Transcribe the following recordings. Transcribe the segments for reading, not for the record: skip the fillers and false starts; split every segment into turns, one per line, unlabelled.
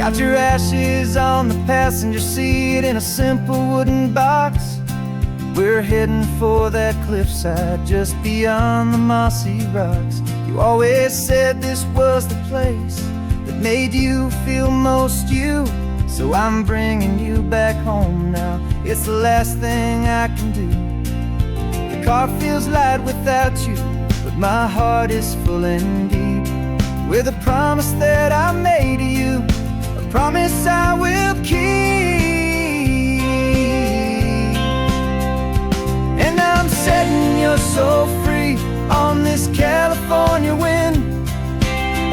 Got your ashes on the passenger seat in a simple wooden box. We're heading for that cliffside just beyond the mossy rocks. You always said this was the place that made you feel most you. So I'm bringing you back home now. It's the last thing I can do. The car feels light without you, but my heart is full and deep with a promise that I made to you, a promise I will keep. And I'm setting your soul free on this California wind,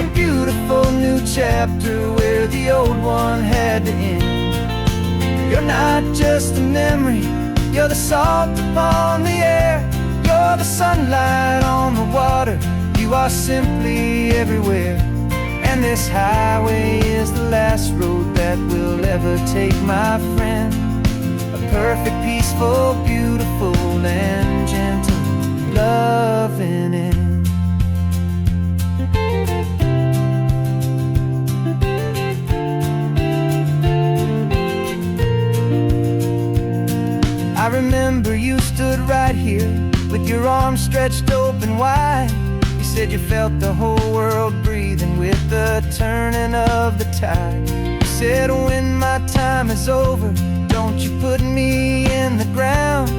a beautiful new chapter where the old one had to end. You're not just a memory, you're the salt upon the air, you're the sunlight on the water, you are simply everywhere. And this highway is the last road that we'll ever take, my friend. A perfect, peaceful, beautiful, and gentle loving end. I remember you stood right here with your arms stretched open wide. You said you felt the whole world breathing with the turning of the tide. You said when my time is over, don't you put me in the ground,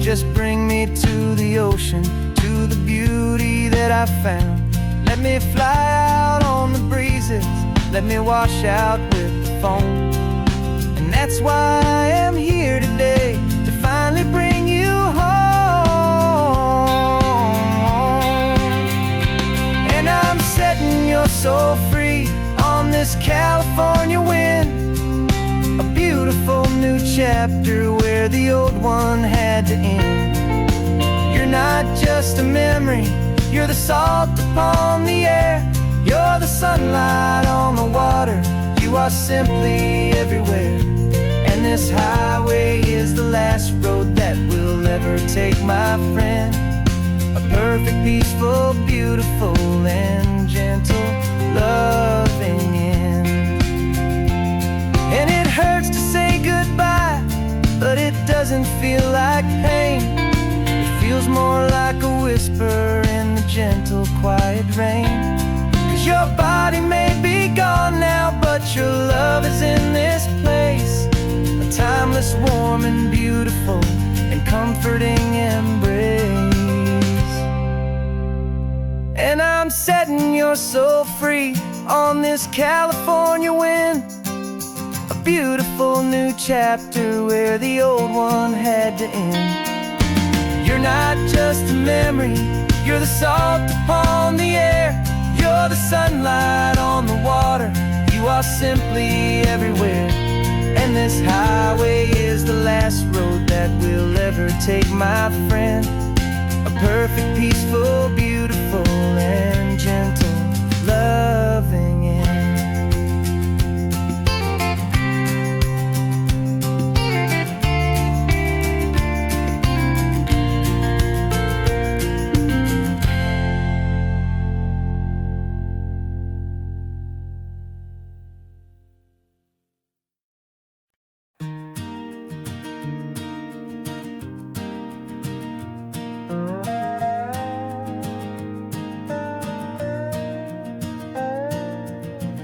just bring me to the ocean, to the beauty that I found. Let me fly out on the breezes, let me wash out with the foam. And that's why I am here today, to finally bring you home. And I'm setting your soul free on this California wind, a beautiful new chapter where the old one had to end. You're not just a memory, you're the salt upon the air, you're the sunlight on the water, you are simply everywhere. And this highway is the last road that we'll ever take, my friend. A perfect, peaceful, beautiful, and gentle loving end. And it hurts to say goodbye, but it doesn't feel like pain. It feels more like a whisper in the gentle, quiet rain. 'Cause your body may be gone now, but your love is in this place, a timeless, warm, and beautiful, and comforting embrace. And I'm setting your soul free on this California wind, a beautiful new chapter where the old one had to end. You're not just a memory, you're the salt upon the air, you're the sunlight on the water, you are simply everywhere. And this highway is the last road that we'll ever take, my friend. A perfect, peaceful, beautiful, and gentle loving end.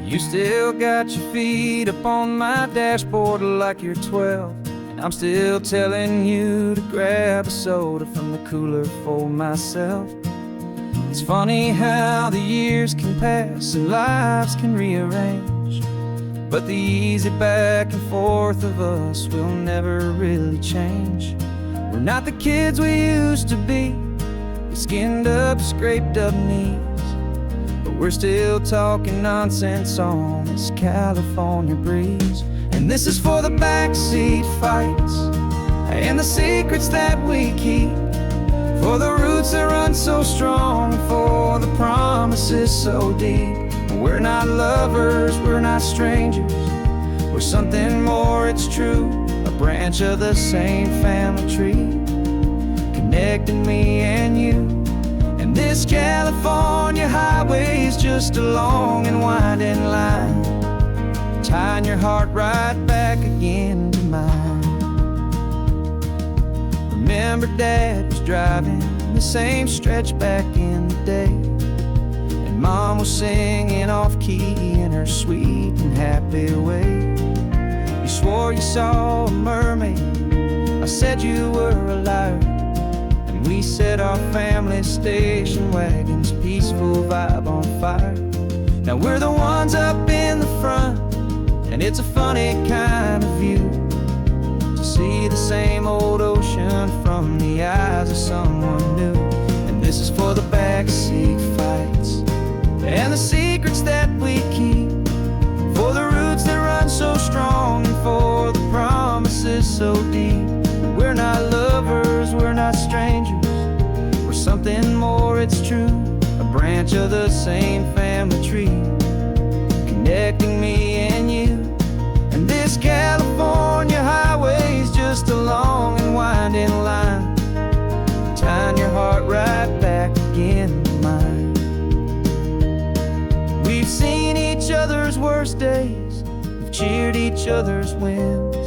You still got your feet up on my dashboard like you're 12, and I'm still telling you to grab a soda from the cooler for myself. It's funny how the years can pass and lives can rearrange, but the easy back and forth of us will never really change. We're not the kids we used to be, with skinned up, scraped up knees, but we're still talking nonsense on this California breeze. And this is for the backseat fights and the secrets that we keep, for the roots that run so strong, for the promises so deep. We're not lovers, we're not strangers, we're something more, it's true, a branch of the same family tree, connecting me and you. And this California highway is just a long and winding line, tying your heart right back again to mine. Remember Dad was driving the same stretch back in the day, and Mom was singing off-key in her sweet and happy way. You swore you saw a mermaid, I said you were a liar, and we set our family station wagon's peaceful vibe on fire. Now we're the ones up in the front, and it's a funny kind of view to see the same old ocean from the eyes of someone new. And this is for the backseat fights and the secrets that we keep, for the roots that run so strong and for the promises so deep. We're not lovers, we're not strangers, we're something more, it's true. A branch of the same family tree, connecting me and you. And this California highway's just a long and winding line, tying your heart right back again to mine. We've seen each other's worst days, we've cheered each other's wins.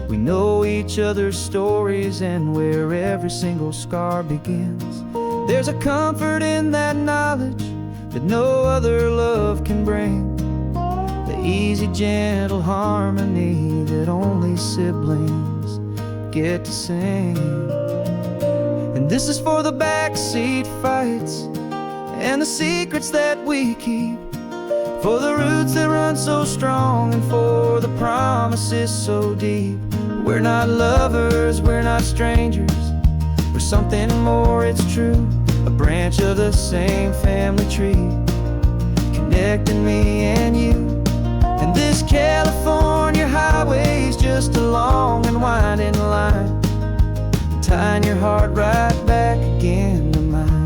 We know each other's stories and where every single scar begins. There's a comfort in that knowledge that no other love can bring, the easy, gentle harmony that only siblings get to sing. And this is for the backseat fights and the secrets that we keep, for the roots that run so strong and for the promises so deep. We're not lovers, we're not strangers, we're something more, it's true. A branch of the same family tree, connecting me and you. And this California highway's just a long and winding line, tying your heart right back again to mine.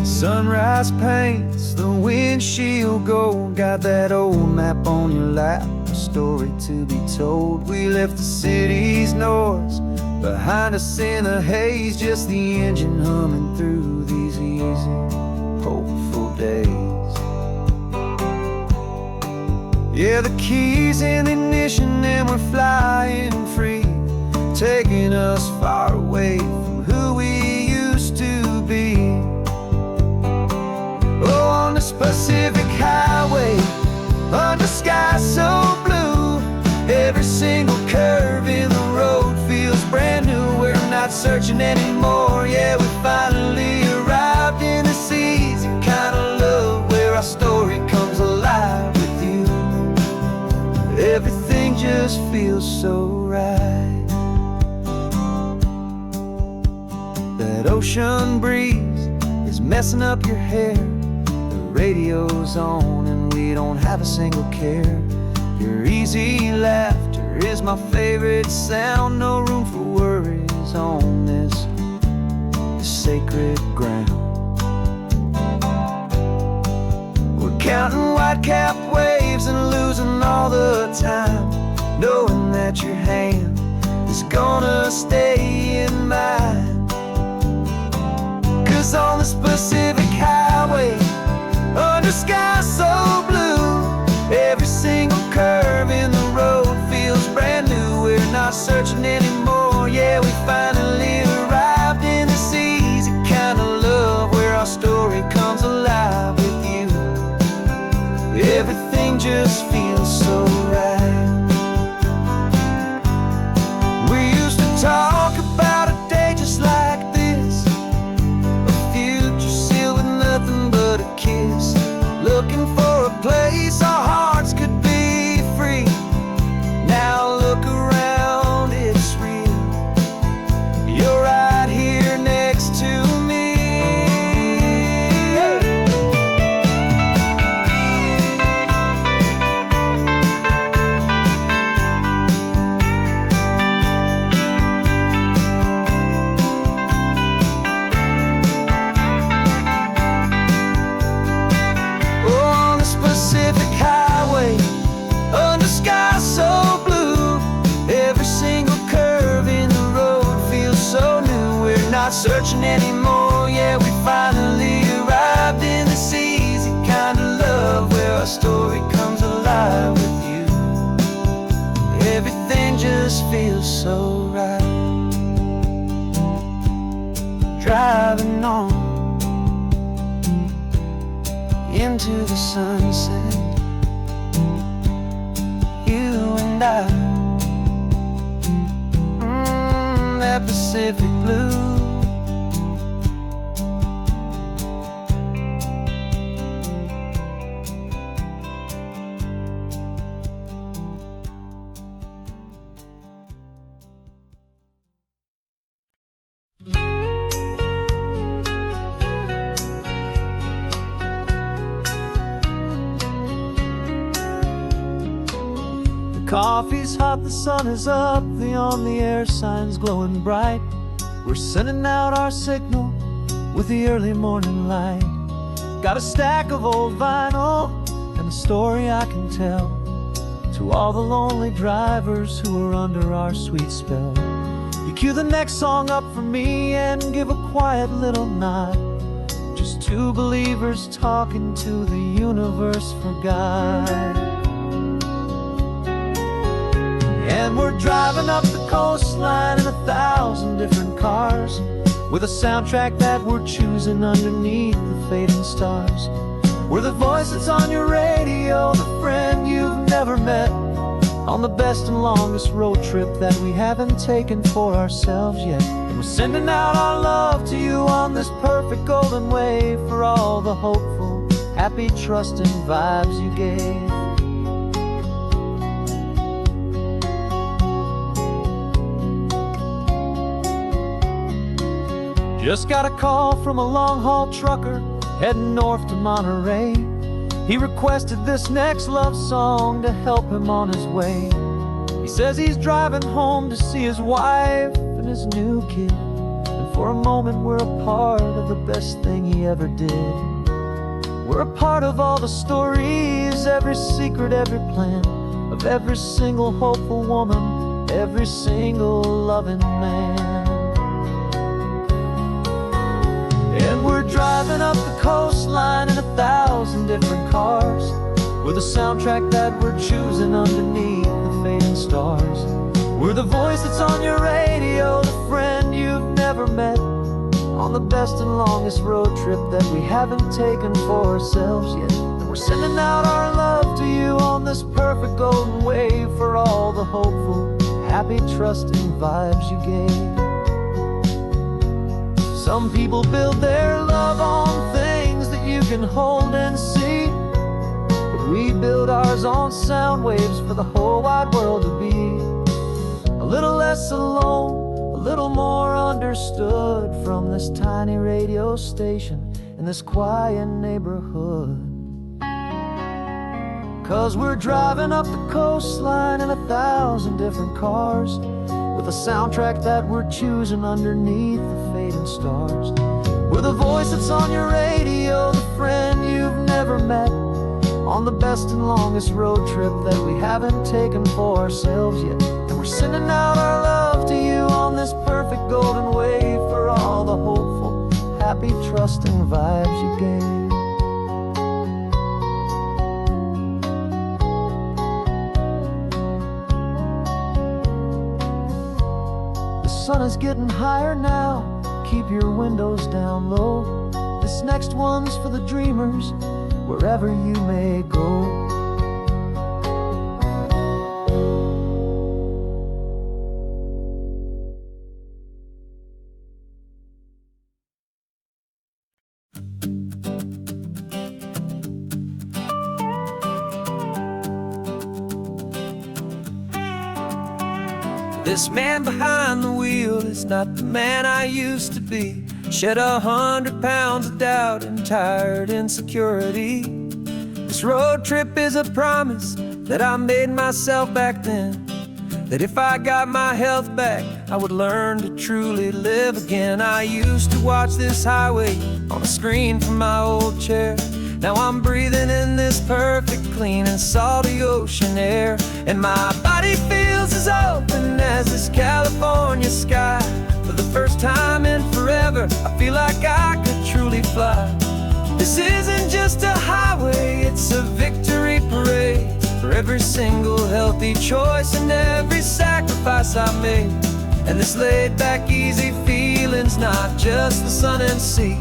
Sunrise paints the windshield gold, got that old map on your lap, a story to be told. We left the city's noise behind us in the haze, just the engine humming through these easy, hopeful days. Yeah, the keys in the ignition and we're flying free, taking us far away from who we used to be. Oh, on this Pacific highway, under sky so blue, every single curve in the road feels brand new. We're not searching anymore, yeah, we finally arrived in this easy kind of love where our story comes alive with you. Everything just feels so right. That ocean breeze is messing up your hair, radio's on and we don't have a single care. Your easy laughter is my favorite sound, no room for worries on this sacred ground. We're counting white-capped waves and losing all the time, knowing that your hand is gonna stay in mine. 'Cause on this Pacific highway, under sky so blue, every single curve in the road feels brand new. We're not searching anymore, yeah, we finally arrived in this easy kind of love where our story comes alive with you. Everything just feels so searching anymore. Yeah, we finally arrived in this easy kind of love where our story comes alive with you. Everything just feels so right. Driving on into the sunset, you and I, that Pacific blue. Coffee's hot, the sun is up, the on-the-air sign's glowing bright. We're sending out our signal with the early morning light. Got a stack of old vinyl and a story I can tell to all the lonely drivers who are under our sweet spell. You cue the next song up for me and give a quiet little nod. Just two believers talking to the universe for God. And we're driving up the coastline in 1,000 different cars, with a soundtrack that we're choosing underneath the fading stars. We're the voice that's on your radio, the friend you've never met, on the best and longest road trip that we haven't taken for ourselves yet. And we're sending out our love to you on this perfect golden wave for all the hopeful, happy, trusting vibes you gave. Just got a call from a long-haul trucker heading north to Monterey. He requested this next love song to help him on his way. He says he's driving home to see his wife and his new kid, and for a moment we're a part of the best thing he ever did. We're a part of all the stories, every secret, every plan, of every single hopeful woman, every single loving man. And we're driving up the coastline in 1,000 different cars, with a soundtrack that we're choosing underneath the fading stars. We're the voice that's on your radio, the friend you've never met, on the best and longest road trip that we haven't taken for ourselves yet. And we're sending out our love to you on this perfect golden wave for all the hopeful, happy, trusting vibes you gave. Some people build their love on things that you can hold and see, but we build ours on sound waves for the whole wide world to be a little less alone, a little more understood from this tiny radio station in this quiet neighborhood. 'Cause we're driving up the coastline in 1,000 different cars, with a soundtrack that we're choosing underneath the fading stars. We're the voice that's on your radio, the friend you've never met, on the best and longest road trip that we haven't taken for ourselves yet. And we're sending out our love to you on this perfect golden wave for all the hopeful, happy, trusting vibes you gave. The sun is getting higher now, keep your windows down low. This next one's for the dreamers, wherever you may go. This man behind the wheel is not the man I used to be. Shed 100 pounds of doubt and tired insecurity. This road trip is a promise that I made myself back then, that if I got my health back, I would learn to truly live again. I used to watch this highway on a screen from my old chair. Now I'm breathing in this perfect, clean and salty ocean air, and my body feels as open as this California sky. For the first time in forever, forever, I feel like I could truly fly. This isn't just a highway, it's a victory parade for every single healthy choice and every sacrifice I made. And this laid back easy feeling's not just the sun and sea,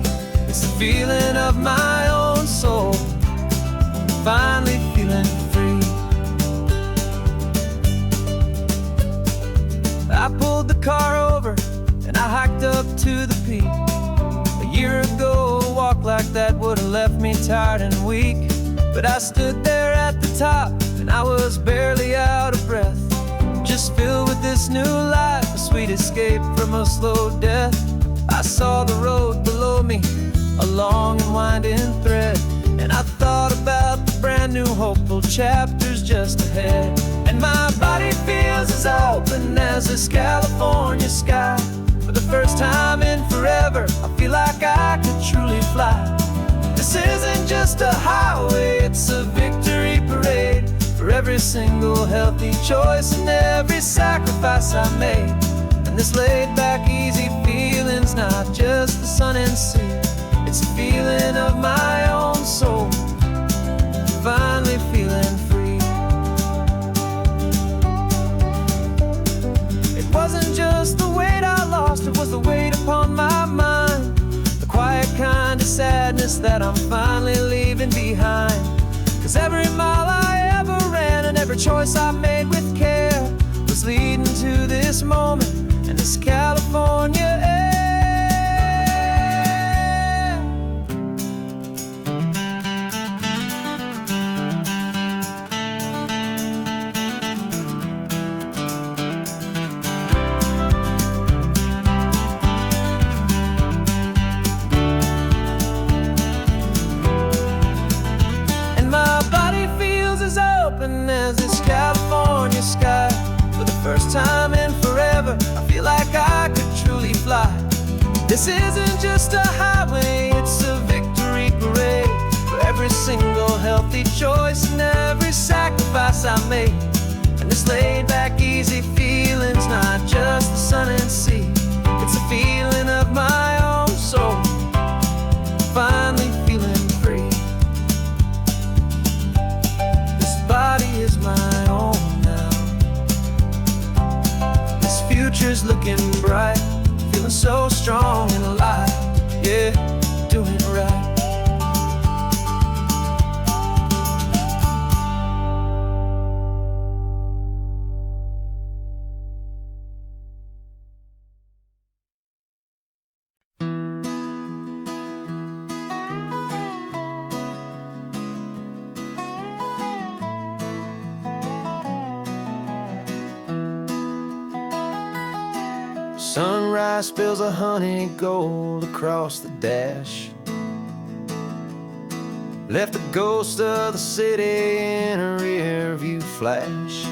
it's the feeling of my own soul, finally feeling free. I pulled the car over and I hiked up to the peak. A year ago, a walk like that would've left me tired and weak. But I stood there at the top and I was barely out of breath, just filled with this new life, a sweet escape from a slow death. I saw the road below me, a long and winding thread, and I thought about the brand new hopeful chapters just ahead. And my body feels as open as this California sky. For the first time in forever, I feel like I could truly fly. This isn't just a highway, it's a victory parade for every single healthy choice and every sacrifice I made. And this laid back easy feeling's not just the sun and sea, it's a feeling of my own soul, finally feeling free. It wasn't just the weight I lost, it was the weight upon my mind, the quiet kind of sadness that I'm finally leaving behind. 'Cause every mile I ever ran and every choice I made with care was leading to this moment and this California air. As this California sky, for the first time in forever, I feel like I could truly fly. This isn't just a highway, it's a victory parade for every single healthy choice and every sacrifice I made. And this laid back easy feeling's not just the sun and sea, it's a feeling of my own soul, finally feeling free. Body is my own now. This future's looking bright, feeling so strong and alive. Yeah, doing it right. Sunrise spills a honey gold across the dash, left the ghost of the city in a rear view flash.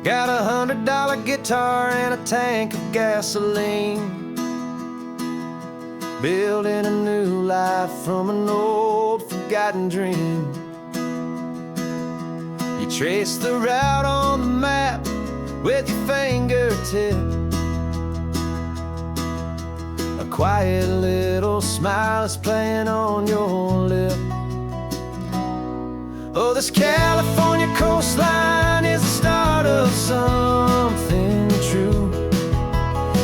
Got a $100 guitar and a tank of gasoline, building a new life from an old forgotten dream. You trace the route on the map with your fingertip, a quiet little smile is playing on your lip. Oh, this California coastline is the start of something true.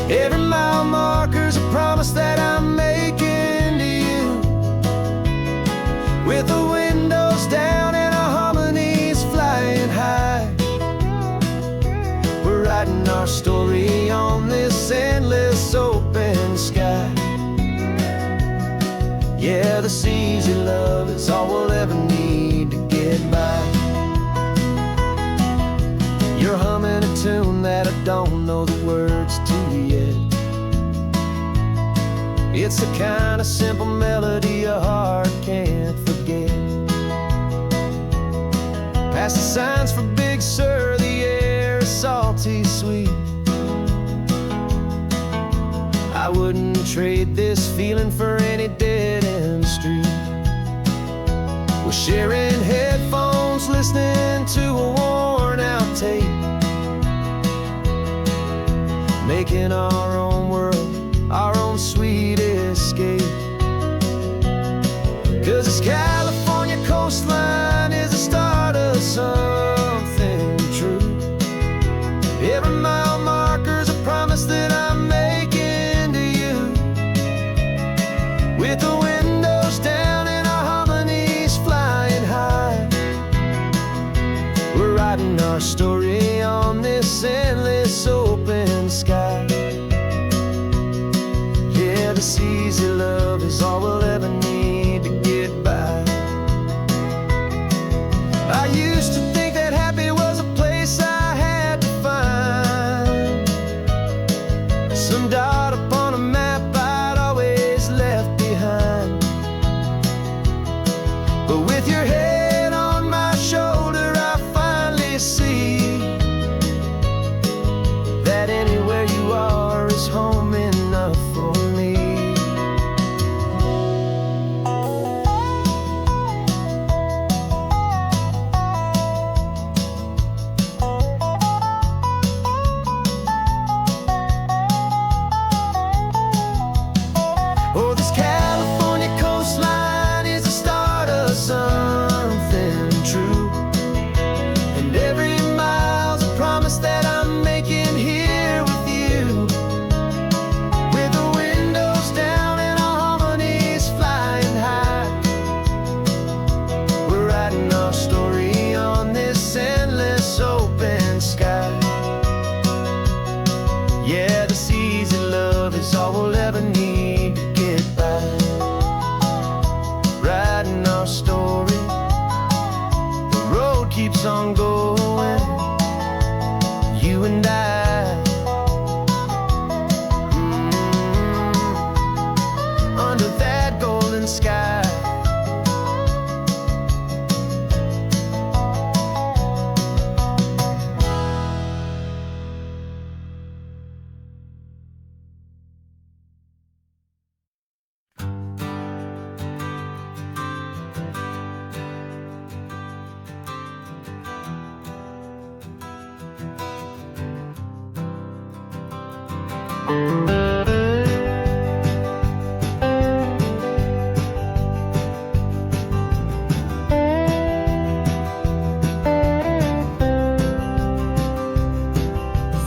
Every mile marker's a promise that I'm making to you. With the windows down and our harmonies flying high, writing our story on this endless open sky. Yeah, this easy love is all we'll ever need to get by. You're humming a tune that I don't know the words to yet. It's the kind of simple melody your heart can't forget. Past the signs for Big Sur, the air is salty sweet. I wouldn't trade this feeling for any dead-end street. We're sharing headphones, listening to a worn-out tape, making our own world, our own sweet escape. 'Cause this California coastline is the start of something true. Every mile marker's a promise that I'm making to you. With the windows down and our harmonies flying high, we're writing our story on this endless open sky. Yeah, this easy love is all we'll ever need to get by. I used to think that happy was a place I had to find, some dot upon a map I'd always left behind. But with your head on my shoulder, I finally see that anywhere you are is home enough for me. Oh, this California coastline is the start of something true. And every mile's a promise that I'm making here with you. With the windows down and our harmonies flying high, we're writing our story on this endless open sky. Yeah, this easy love is all we'll ever need to get by. Writing our story, the road keeps on going, you and I. Under that golden sky.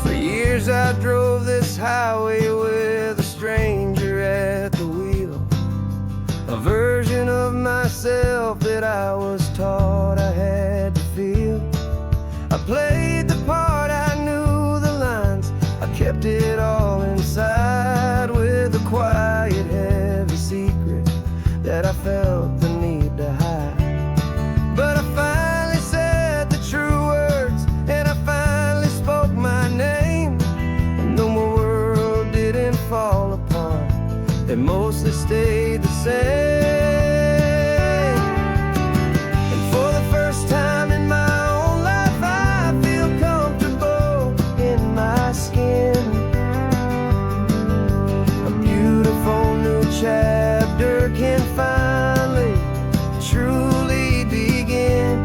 For years I drove this highway with a stranger at the wheel, a version of myself that I was taught I had to feel. I played the part, I knew the lines, I kept it all inside with a quiet, heavy secret that I felt the need to hide. But I finally said the true words, and I finally spoke my name. And though my world didn't fall apart, it mostly stayed the same. And for the first time in my own life, I feel comfortable in my skin. A beautiful new chapter can finally truly begin.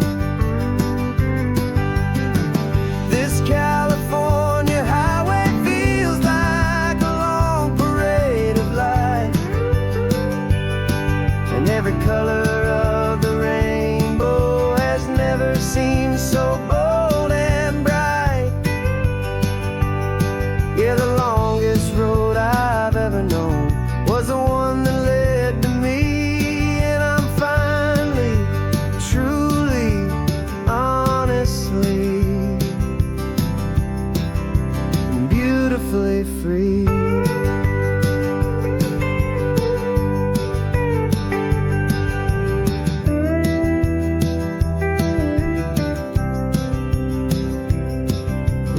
This California highway feels like a long parade of light, and every color of the rainbow has never seemed so bold and bright. Yeah, the longest road I've ever known was the one that led to me. And I'm finally, truly, honestly, beautifully free.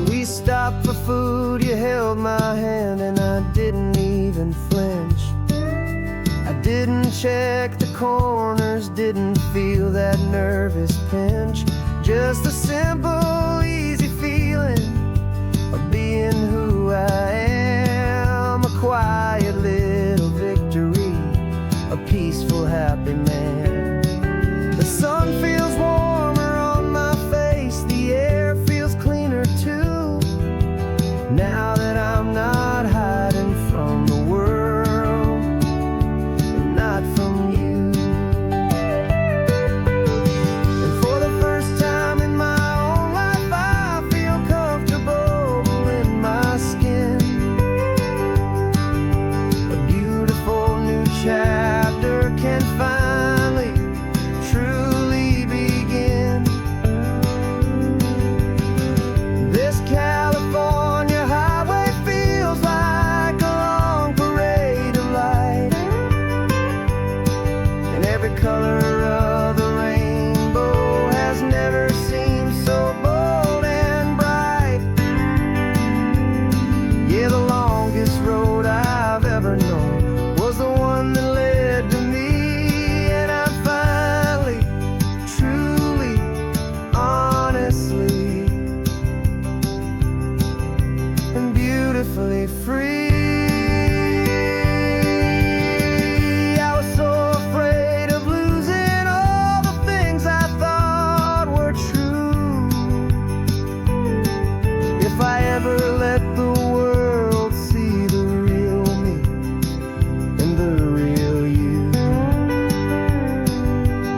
We stopped for food, you held my hand, and I didn't even flinch. I didn't check the corners, didn't feel that nervous pinch. Just a simple, easy feeling of being who I am. A quiet little victory, a peaceful, happy man. The sun feels warmer on my face, the air feels cleaner too, now that I'm not hiding from the world beautifully free. I was so afraid of losing all the things I thought were true. If I ever let the world see the real me and the real you.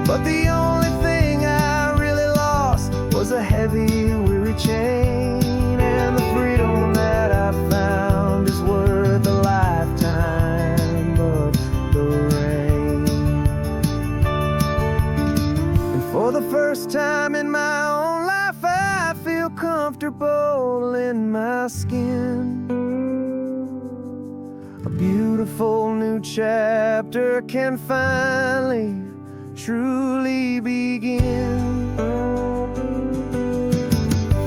But the only thing I really lost was a heavy, weary chain. And the freedom that I found is worth a lifetime of the rain. And for the first time in my own life, I feel comfortable in my skin. A beautiful new chapter can finally, truly begin.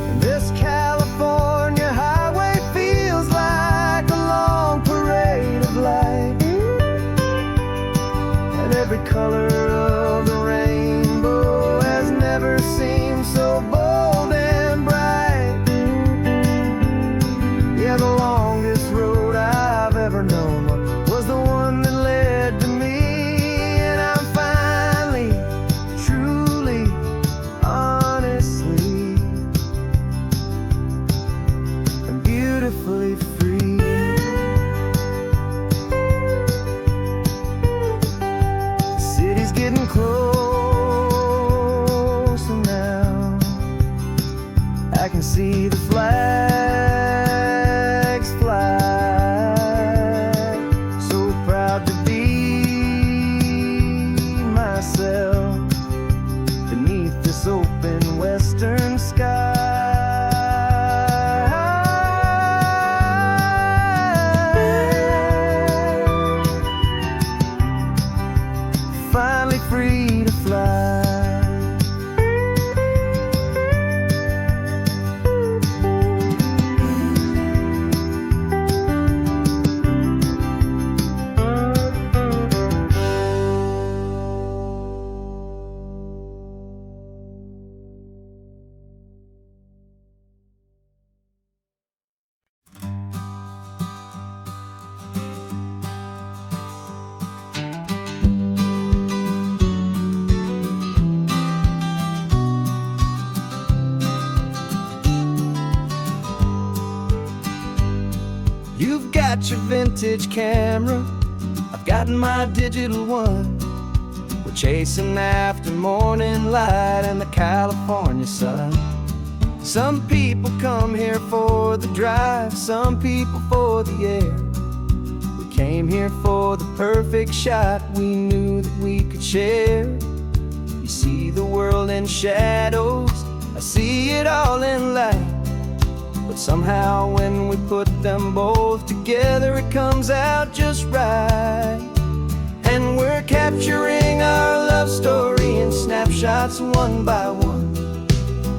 And this California highway feels like a long parade of light, and every color of the rainbow has never seemed so bold and bright. Yeah, the longest road I've ever known was the one that led to me. And I'm finally, truly, honestly, and beautifully free. The city's getting closer now. I can see the flags fly. So proud to be myself beneath this open western sky. Finally free to fly. You've got your vintage camera, I've got my digital one. We're chasing after morning light and the California sun. Some people come here for the drive, some people for the air. We came here for the perfect shot we knew that we could share. You see the world in shadows, I see it all in light. But somehow when we put them both together, it comes out just right. And we're capturing our love story in snapshots one by one.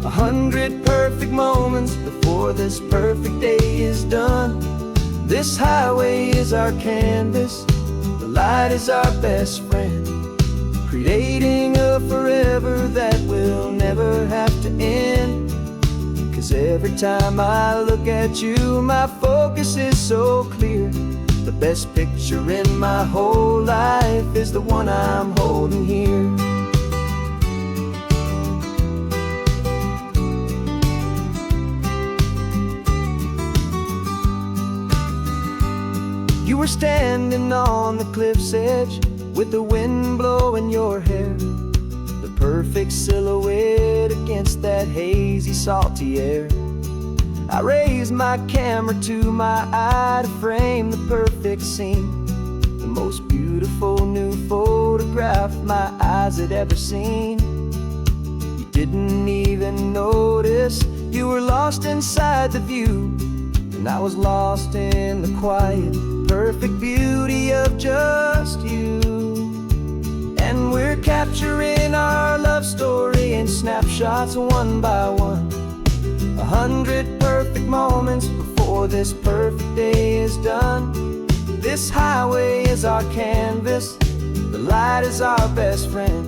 100 perfect moments before this perfect day is done. This highway is our canvas, the light is our best friend, creating a forever that will never have to end. 'Cause every time I look at you, my focus is so clear. The best picture in my whole life is the one I'm holding here. You were standing on the cliff's edge with the wind blowing your hair, the perfect silhouette against that hazy, salty air. I raised my camera to my eye to frame the perfect scene, the most beautiful new photograph my eyes had ever seen. You didn't even notice you were lost inside the view, and I was lost in the quiet, perfect beauty of just you. And we're capturing our love story in snapshots one by one. 100 perfect moments before this perfect day is done. This highway is our canvas, the light is our best friend,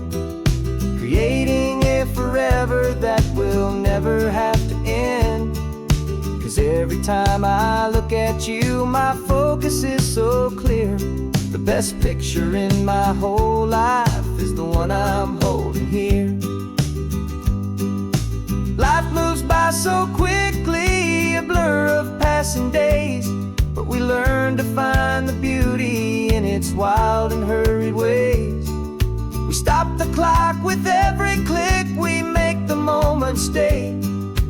creating a forever that will never have to end. 'Cause 'Cause every time I look at you, my focus is so clear. The best picture in my whole life is the one I'm holding here. Life moves by so quickly, a blur of passing days, but we learn to find the beauty in its wild and hurried ways. We stop the clock with every click, we make the moment stay,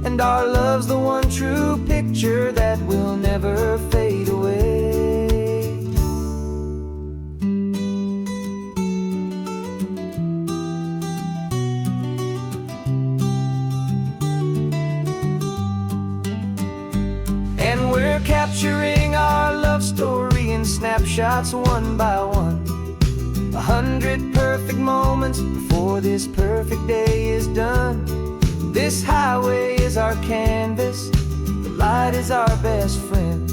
and our love's the one true picture that will never fade away. And we're capturing our love story in snapshots one by one. 100 perfect moments before this perfect day is done. This highway is our canvas, the light is our best friend,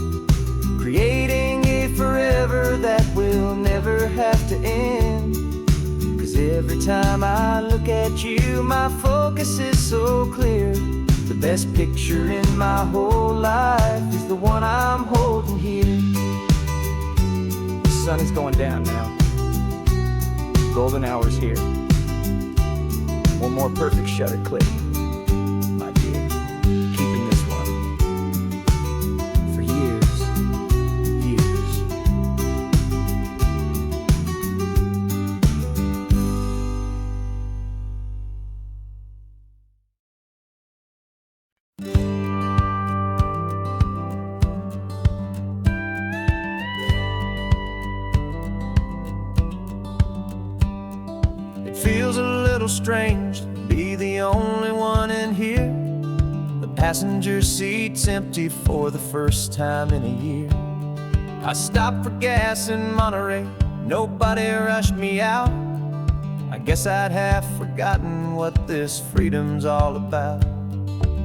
creating a forever that will never have to end. 'Cause every time I look at you, my focus is so clear. The best picture in my whole life is the one I'm holding here.
The sun is going down now. Golden hour's here. One more perfect shutter click, my dear. Keeping this one for years, years.
It feels a little strange to be the only one in here. The passenger seat's empty for the first time in a year. I stopped for gas in Monterey, nobody rushed me out. I guess I'd have forgotten what this freedom's all about.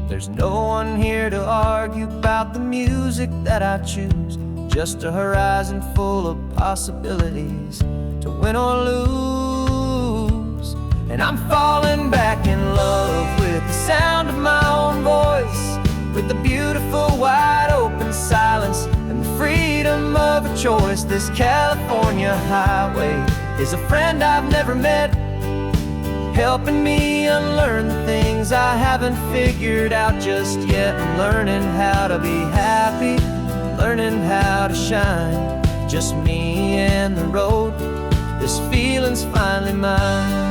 There's no one here to argue about the music that I choose, just a horizon full of possibilities to win or lose. And I'm falling back in love with the sound of my own voice, with the beautiful wide open silence and the freedom of a choice. This California highway is a friend I've never met, helping me unlearn the things I haven't figured out just yet. I'm learning how to be happy, learning how to shine, just me and the road. This feeling's finally mine.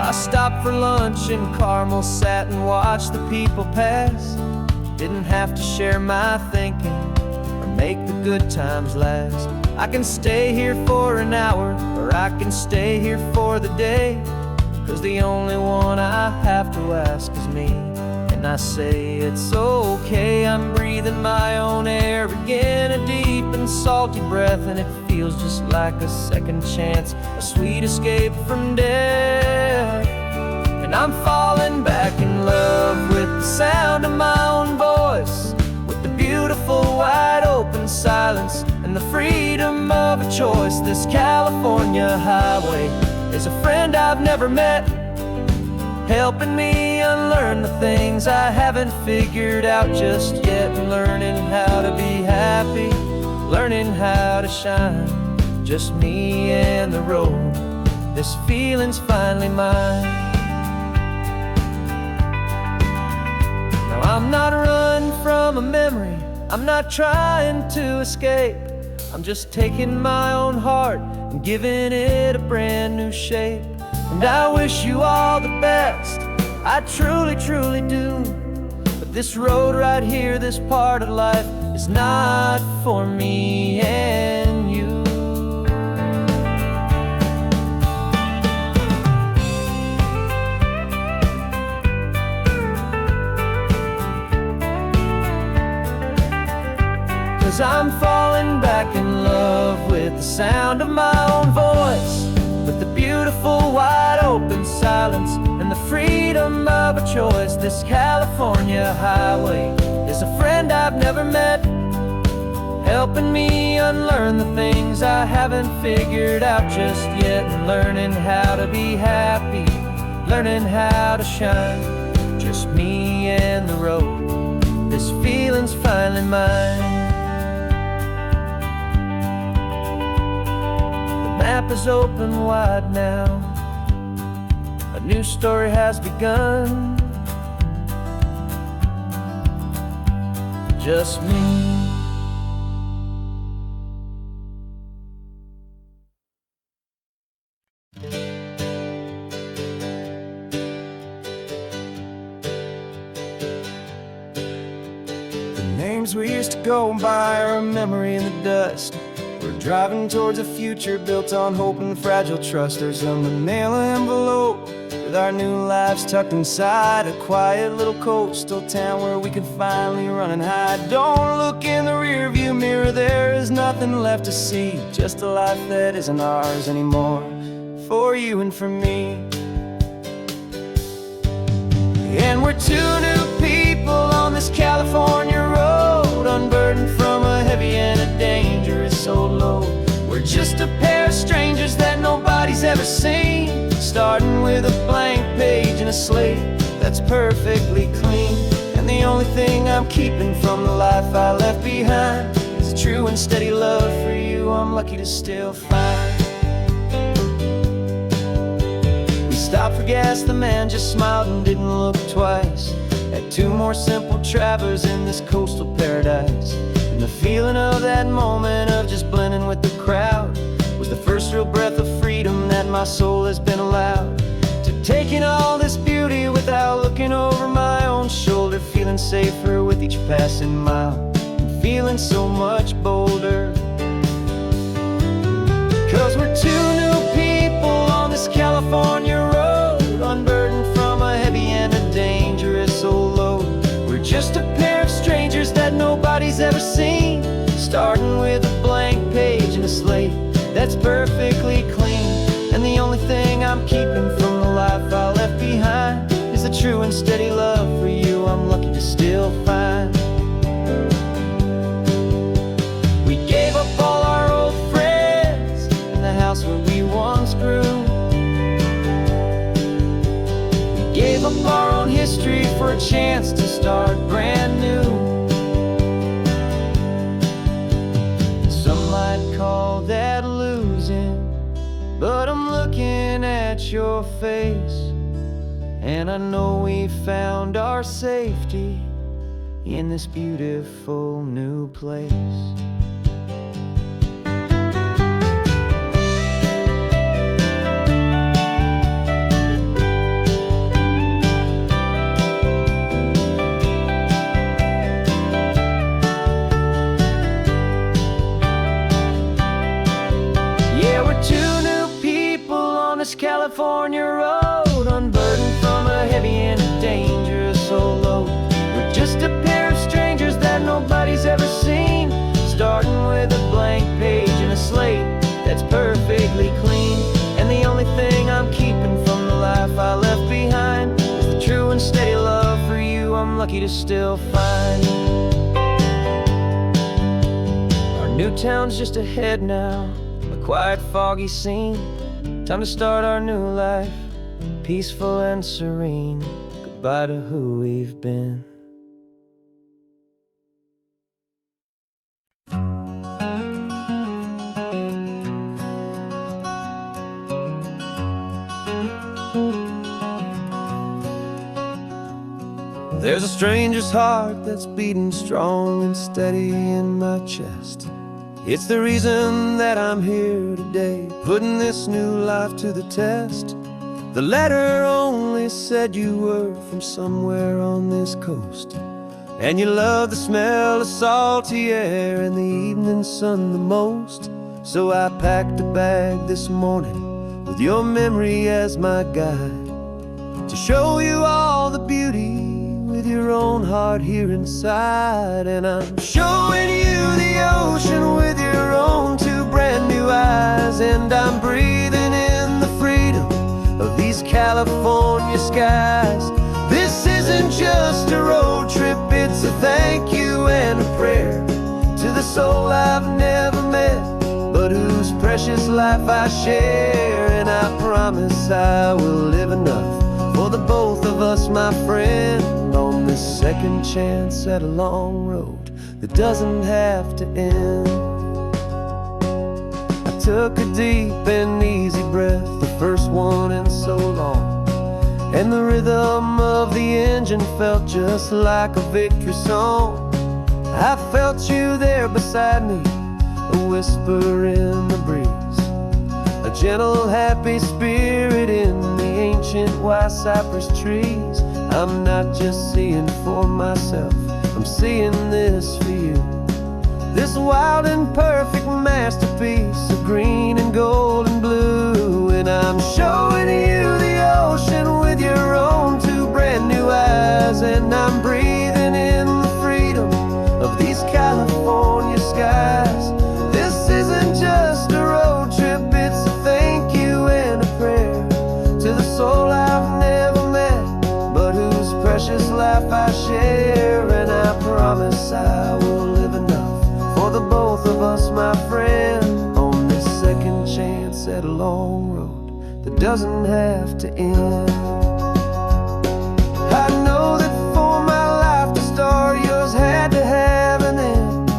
I stopped for lunch in Carmel, sat and watched the people pass. Didn't have to share my thinking or make the good times last. I can stay here for an hour, or I can stay here for the day, 'cause the only one I have to ask is me. And I say it's okay, I'm breathing my own air again, a deep and salty breath, and it feels just like a second chance, a sweet escape from death. And I'm falling back in love with the sound of my own voice, with the beautiful wide open silence and the freedom of a choice. This California highway is a friend I've never met, helping me unlearn the things I haven't figured out just yet. Learning how to be happy, learning how to shine, just me and the road. This feeling's finally mine. Now I'm not running from a memory, I'm not trying to escape. I'm just taking my own heart and giving it a brand new shape. And I wish you all the best, I truly, truly do. But this road right here, this part of life, is not for me and you. 'Cause I'm falling back in love with the sound of my own voice, with the beautiful wide open silence and the freedom of a choice. This California highway is a friend I've never met, helping me unlearn the things I haven't figured out just yet. And learning how to be happy, learning how to shine, just just me and the road. This feeling's finally mine. The map is open wide now. A new story has begun. Just me. Names we used to go by are a memory in the dust. We're driving towards a future built on hope and fragile trust. There's a manila envelope with our new lives tucked inside, a quiet little coastal town where we can finally run and hide. Don't look in the rearview mirror, there is nothing left to see, just a life that isn't ours anymore, for you and for me. And we're two new people on this California road, unburdened from a heavy and a dangerous old load. We're just a pair of strangers that nobody's ever seen, starting with a blank page and a slate that's perfectly clean. And the only thing I'm keeping from the life I left behind is a true and steady love for you I'm lucky to still find. Stopped for gas, the man just smiled and didn't look twice. Had two more simple travelers in this coastal paradise. And the feeling of that moment of just blending with the crowd was the first real breath of freedom that my soul has been allowed to take in all this beauty without looking over my own shoulder, feeling safer with each passing mile and feeling so much bolder. 'Cause we're two new people on this California road, unburdened from a heavy and a dangerous old load. We're just a pair of strangers that nobody's ever seen, starting with a blank page and a slate that's perfectly clean. And the only thing I'm keeping from the life I left behind is the true and steady love for you I'm lucky to still find. We gave up all our old friends in the house where we once grew. Gave up our own history for a chance to start brand new. Some might call that losing, but I'm looking at your face, and I know we found our safety in this beautiful new place. California road, unburdened from a heavy and a dangerous old load. We're just a pair of strangers that nobody's ever seen, starting with a blank page and a slate that's perfectly clean. And the only thing I'm keeping from the life I left behind is the true and steady love for you I'm lucky to still find. Our new town's just ahead now, a quiet foggy scene. Time to start our new life, peaceful and serene. Goodbye to who we've been. There's a stranger's heart that's beating strong and steady in my chest. It's the reason that I'm here today, putting this new life to the test. The letter only said you were from somewhere on this coast, and you love the smell of salty air and the evening sun the most. So I packed a bag this morning with your memory as my guide, to show you all the beauty with your own heart here inside. And I'm showing you the ocean with your own two brand new eyes, and I'm breathing in the freedom of these California skies. This isn't just a road trip, it's a thank you and a prayer to the soul I've never met, but whose precious life I share. And I promise I will live enough for the both both of us, my friend, on this second chance at a long road that doesn't have to end. I took a deep and easy breath, the first one in so long, and the rhythm of the engine felt just like a victory song. I felt you there beside me, a whisper in the breeze, a gentle, happy spirit in the ancient white cypress trees. I'm not just seeing for myself, I'm seeing this for you. This wild and perfect masterpiece of green and gold and blue. And I'm showing you the ocean with your own two brand new eyes. And I'm breathing in the freedom of these California skies. This isn't just a road trip, it's a thank you and a prayer to the soul I've never met, but whose precious life I share. And I promise I will live enough for the both of us, my friend, on this second chance at a long road that doesn't have to end. I know that for my life to start, yours had to have an end.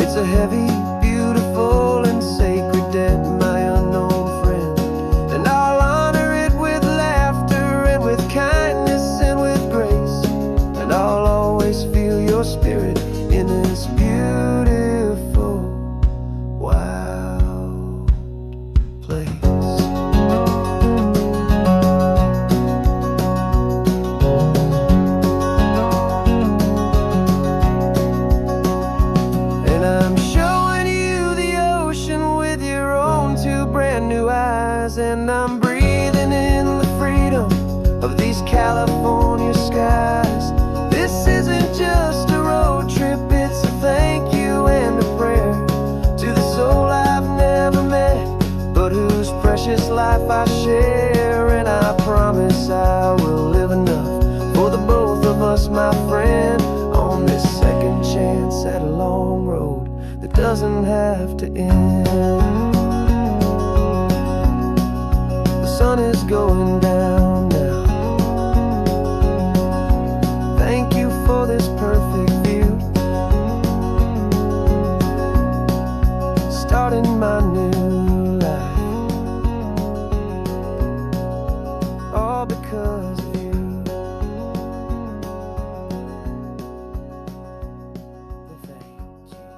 It's a heavy, beautiful, and sacred debt, my unknown friend, and I'll honor it with laughter and with kindness and with grace, and I'll always feel your spirit in this beautiful, wild place. And I'm showing you the ocean with your own two brand new eyes. And I'm breathing in the freedom of these California skies. This isn't just a road trip, it's a thank you and a prayer to the soul I've never met, but whose precious life I share. And I promise I will live enough for the both of us, my friend, on this second chance at a long road that doesn't have to end. The sun is going down now. Thank you for this perfect view, starting my new life, all because of you. Thank you.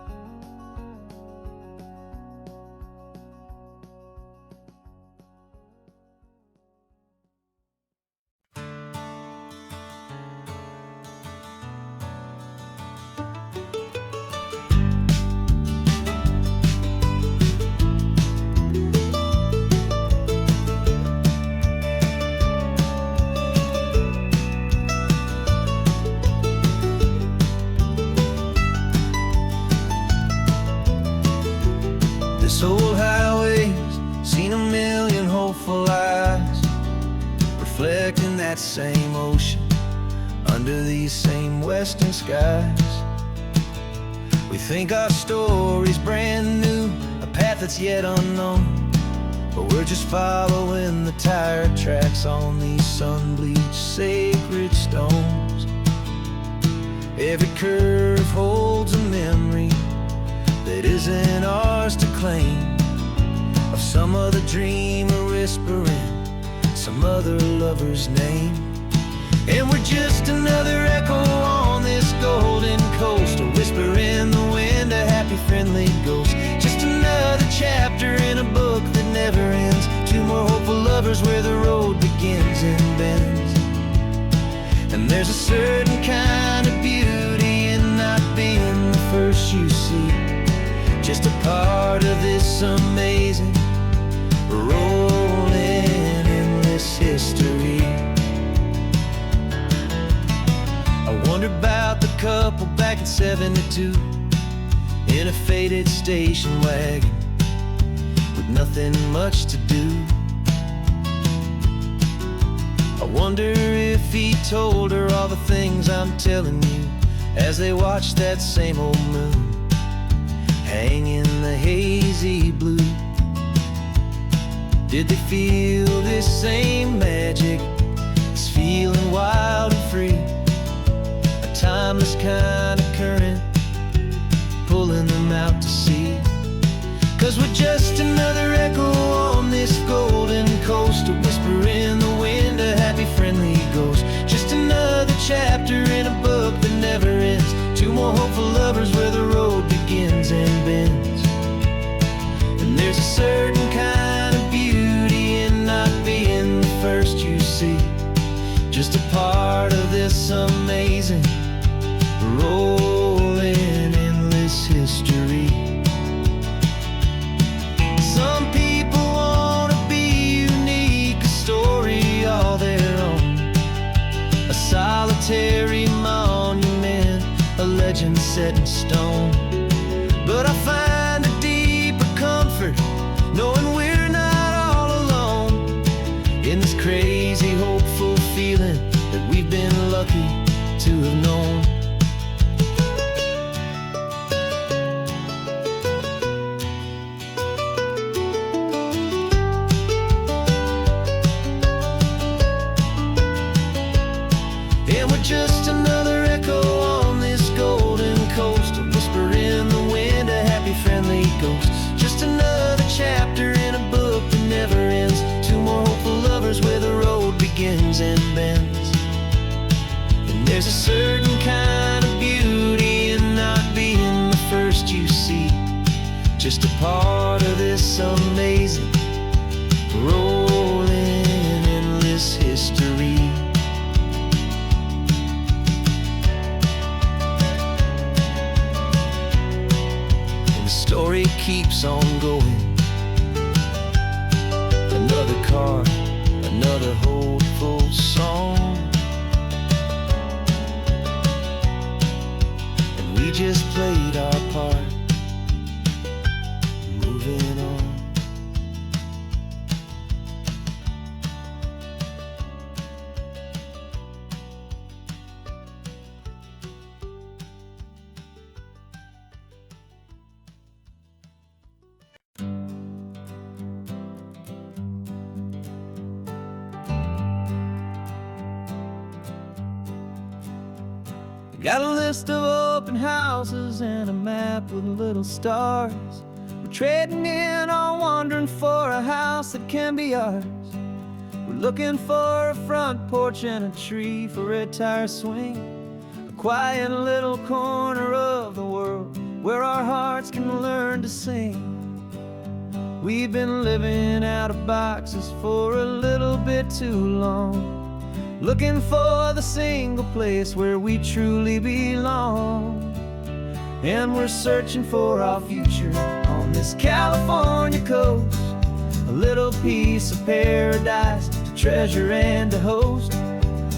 This old highway's seen a million hopeful eyes, reflecting that same ocean under these same western skies. We think our story's brand new, a path that's yet unknown, but we're just following the tire tracks on these sun-bleached sacred stones. Every curve holds a memory that isn't ours to claim, of some other dreamer whispering some other lover's name. And we're just another echo on this golden coast, a whisper in the wind, a happy friendly ghost. Just another chapter in a book that never ends, two more hopeful lovers where the road begins and bends. And there's a certain kind of beauty in not being the first you see, just a part of this amazing, rolling, endless history. I wonder about the couple back in '72 in a faded station wagon with nothing much to do. I wonder if he told her all the things I'm telling you as they watched that same old moon hang in the hazy blue. Did they feel this same magic, this feeling wild more hopeful lovers where the road begins and bends. And there's a certain kind of beauty in not being the first you see, just a part of this amazing rolling endless history. Some people want to be unique, a story all their own, a solitary monument, a legend set in stone. But I find a deeper comfort knowing we're not all alone in this crazy hopeful feeling that we've been lucky to have known. And we're just another echo on this golden coast, a whisper in the wind, a happy friendly ghost. Just another chapter in a book that never ends. Two more hopeful lovers where the road begins and bends. And there's a certain kind of beauty in not being the first you see, just a part of this amazing rolling endless history. Story keeps on going. Another card, another hopeful song, and we just played our part, moving on. Got a list of open houses and a map with little stars. We're trading in our wandering for a house that can be ours. We're looking for a front porch and a tree for a tire swing, a quiet little corner of the world where our hearts can learn to sing. We've been living out of boxes for a little bit too long, looking for the single place where we truly belong. And we're searching for our future on this California coast, a little piece of paradise to treasure and to host,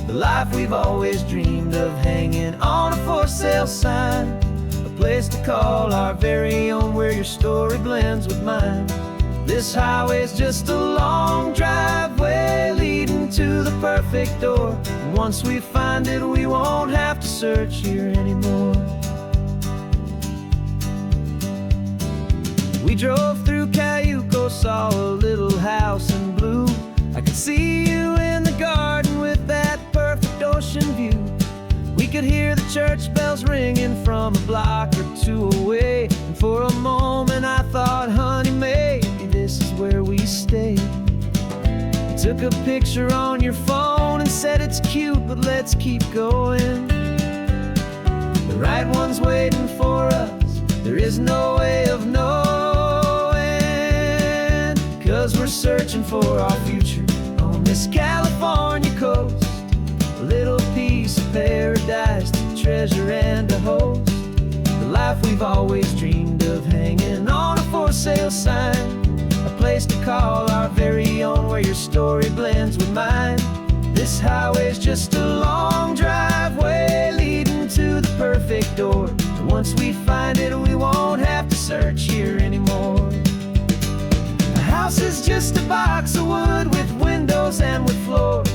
the life we've always dreamed of, hanging on a for sale sign, a place to call our very own where your story blends with mine. This highway's just a long driveway leading to the perfect door. And once we find it, we won't have to search here anymore. We drove through Cayuco, saw a little house in blue. I could see you in the garden with that perfect ocean view. We could hear the church bells ringing from a block or two away. And for a moment I thought, honey, maybe this is where we stay. You took a picture on your phone and said it's cute, but let's keep going. The right one's waiting for us, there is no way of knowing, 'cause we're searching for our future on this California coast, a little piece of paradise to treasure and to host, the life we've always dreamed of, hanging on a for sale sign, a place to call our very own where your story blends with mine. This highway's just a long driveway leading to the perfect door. And once we find it, we won't have to search here anymore. A house is just a box of wood with windows and with floors,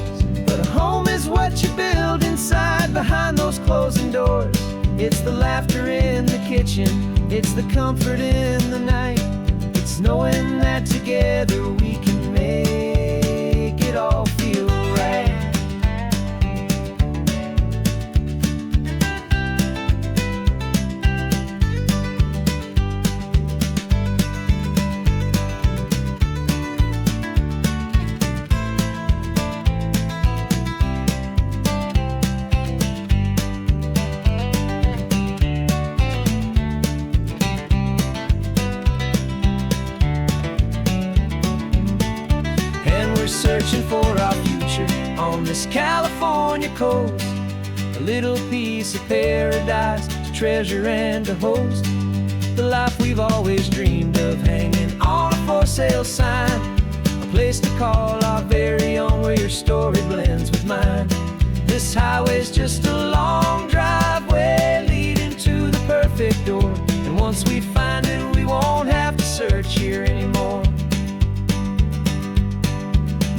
but a home is what you build inside behind those closing doors. It's the laughter in the kitchen, it's the comfort in the night, it's knowing that together we can make it all feel right. searching for our future on this California coast. A little piece of paradise to treasure and to host. The life we've always dreamed of, hanging on a for sale sign. A place to call our very own, where your story blends with mine. This highway's just a long driveway leading to the perfect door. And once we find it, we won't have to search here anymore.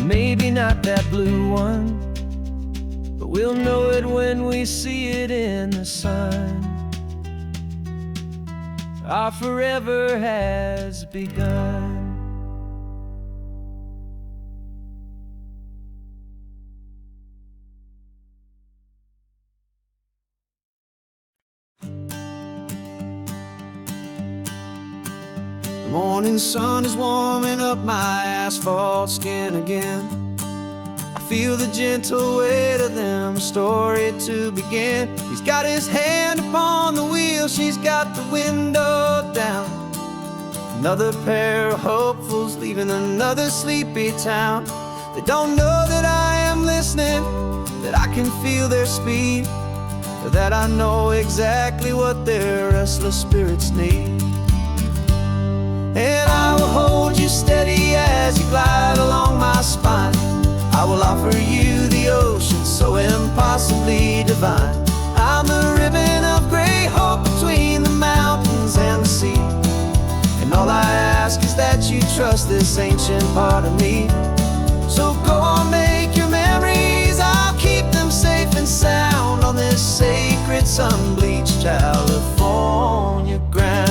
Maybe not that blue one, but we'll know it when we see it in the sun. Our forever has begun.
The morning sun is warming up my asphalt skin again. I feel the gentle weight of them, story to begin. He's got his hand upon the wheel, she's got the window down. Another pair of hopefuls leaving another sleepy town. They don't know that I am listening, that I can feel their speed, or that I know exactly what their restless spirits need. And I will hold you steady as you glide along my spine. I will offer you the ocean so impossibly divine. I'm the ribbon of gray hope between the mountains and the sea. And all I ask is that you trust this ancient part of me. So go on, make your memories, I'll keep them safe and sound on this sacred sun-bleached California ground.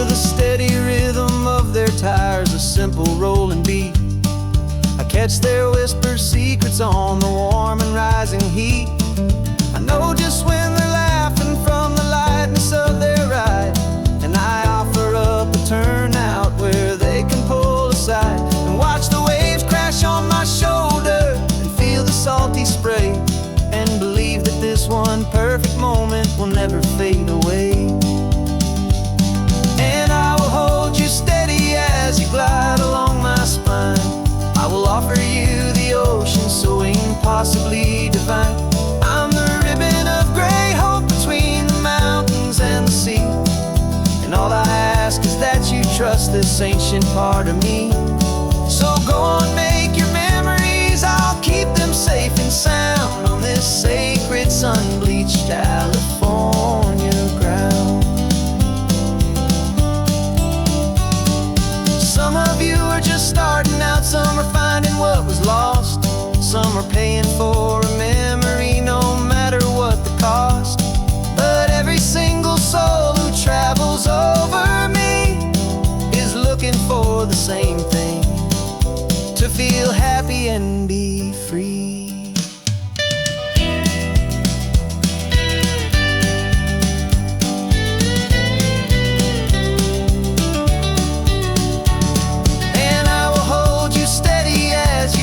The steady rhythm of their tires, a simple rolling beat. I catch their whispered secrets on the warm and rising heat. I know just when they're laughing from the lightness of their ride, and I offer up a turnout where they can pull aside and watch the waves crash on my shoulder and feel the salty spray, and believe that this one perfect moment will never fade away. Steady as you glide along my spine. I will offer you the ocean so impossibly divine. I'm the ribbon of gray hope between the mountains and the sea. And all I ask is that you trust this ancient part of me. So go on, make your memories, I'll keep them safe and sound on this sacred sun-bleached California ground. Some of you are just starting out, some are finding what was lost. Some are paying for a memory no matter what the cost. But every single soul who travels over me is looking for the same thing, to feel happy and be free.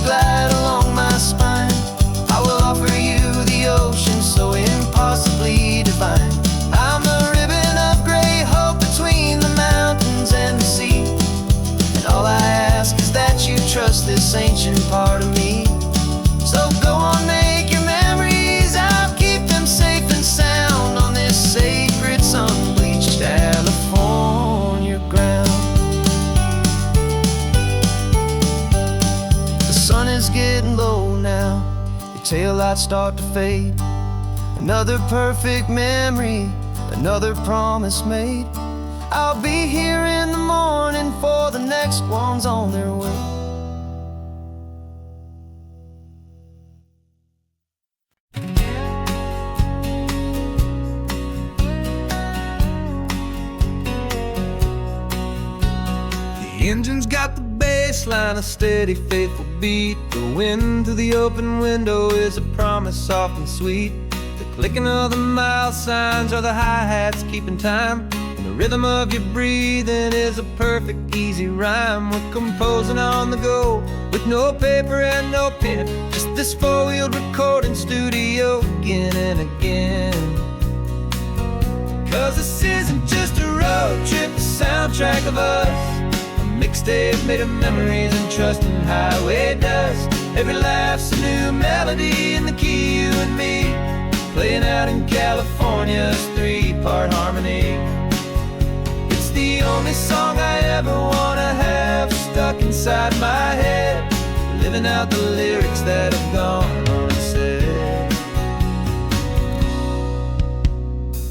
Glide along my spine. I will offer you the ocean so impossibly divine. I'm the ribbon of gray hope between the mountains and the sea. And all I ask is that you trust this ancient part of me. So go on, make your memories, I'll keep them safe and sound on this sacred sun-bleached California ground. The sun is getting low now, your taillights start to fade. Another perfect memory, another promise made. I'll be here in the morning for the next ones on their way. The engine's got the baseline, a steady, faithful beat. The wind through the open window is a promise soft and sweet. The clicking of the mile signs are the hi-hats keeping time. And the rhythm of your breathing is a perfect, easy rhyme. We're composing on the go with no paper and no pen, just this four-wheeled recording studio again and again. 'Cause this isn't just a road trip, the soundtrack of us, a
mixtape made of memories and trust in highway dust. Every laugh's a new melody in the key, you and me, playing out in California's 3-part harmony. It's the only song I ever wanna have stuck inside my head, living out the lyrics that have gone unsaid.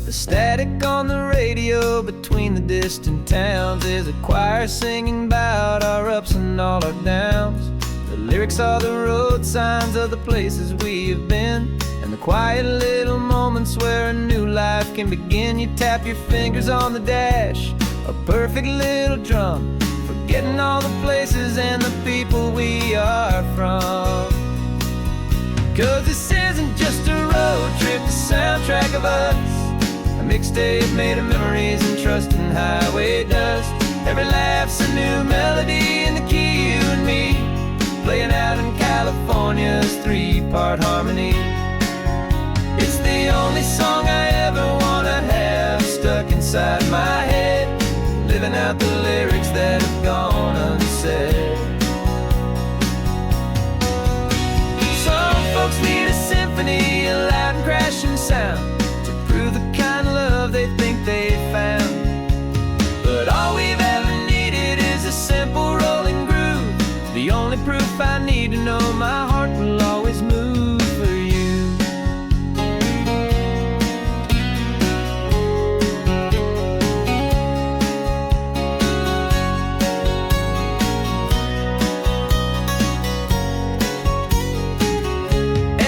The static on the radio between the distant towns is a choir singing about our ups and all our downs. The lyrics are the road signs of the places we have been, and the quiet little moments where a new life can begin. You tap your fingers on the dash, a perfect little drum, forgetting all the places and the people we are from. 'Cause this isn't just a road trip, the soundtrack of us, a mixtape made of memories and trust in highway dust. Every laugh's a new melody in the key, you and me, playing out in California's 3-part harmony. It's the only song I ever wanna have stuck inside my head, living out the lyrics that have gone unsaid. Some folks need a symphony, a loud and crashing sound, to prove the kind of love they think they found. But all we've ever needed is a simple rolling groove, the only proof I need to know my heart will always move for you.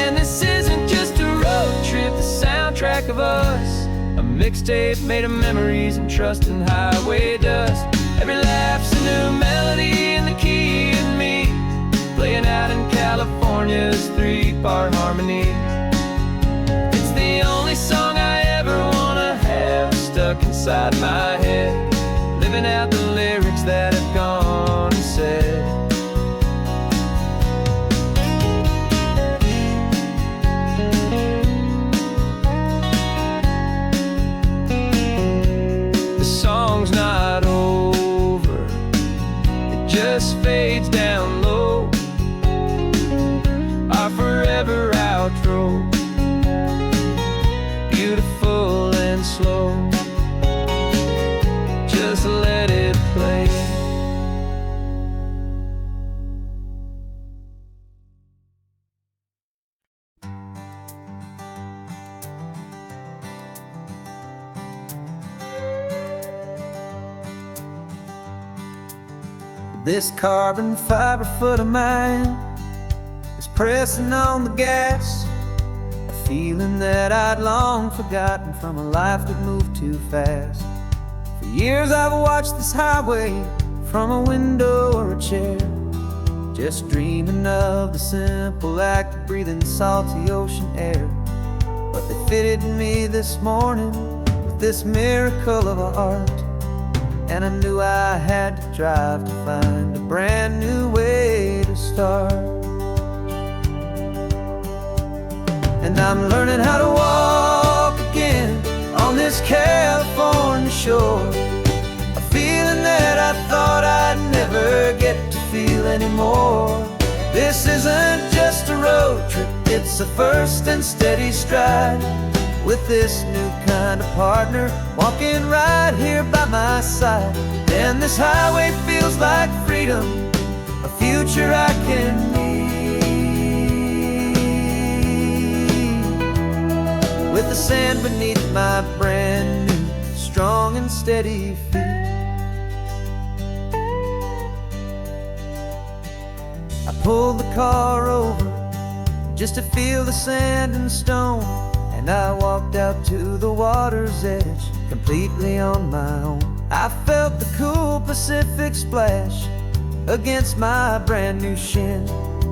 And this isn't just a road trip, the soundtrack of us, a mixtape made of memories and trust in highway dust. Every laugh's a new melody in the key, and me, playing out in California's 3-part harmony. It's the only song I ever wanna have stuck inside my head, living out the lyrics that have gone unsaid. The song's not over, it just fades down low, our forever outro, beautiful and slow. Just let it play. This carbon fiber foot of mine is pressing on the gas, a feeling that I'd long forgotten from a life that moved too fast. For years I've watched this highway from a window or a chair, just dreaming of the simple act of breathing salty ocean air. But they fitted me this morning with this miracle of art, and I knew I had to drive to find a brand new way to start. And I'm learning how to walk again on this California shore, a feeling that I thought I'd never get to feel anymore. This isn't just a road trip, it's a first and steady stride, with this new kind of partner walking right here by my side. And this highway feels like freedom, a future I can need, with the sand beneath my brand new strong and steady feet. I pulled the car over just to feel the sand and stone, and I walked out to the water's edge completely on my own. I felt the cool Pacific splash against my brand new shin,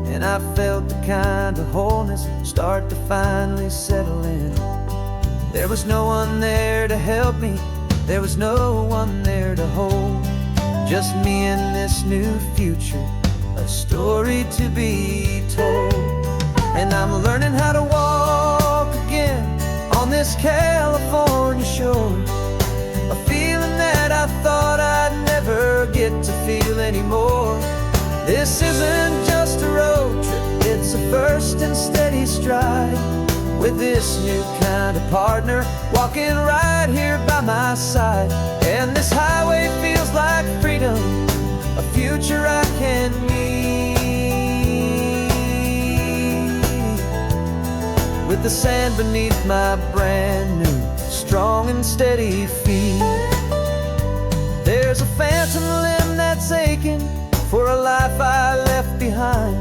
and I felt the kind of wholeness start to finally settle in. There was no one there to help me, there was no one there to hold, just me and this new future, a story to be told. And I'm learning how to walk again on this California shore, a feeling that I thought I'd never get to feel This isn't just a road trip, it's a first and steady stride. With this new kind of partner walking right here by my side. And this highway feels like freedom, a future I can meet. With the sand beneath my brand new, strong and steady feet. There's a phantom limb that's aching for a life I left behind.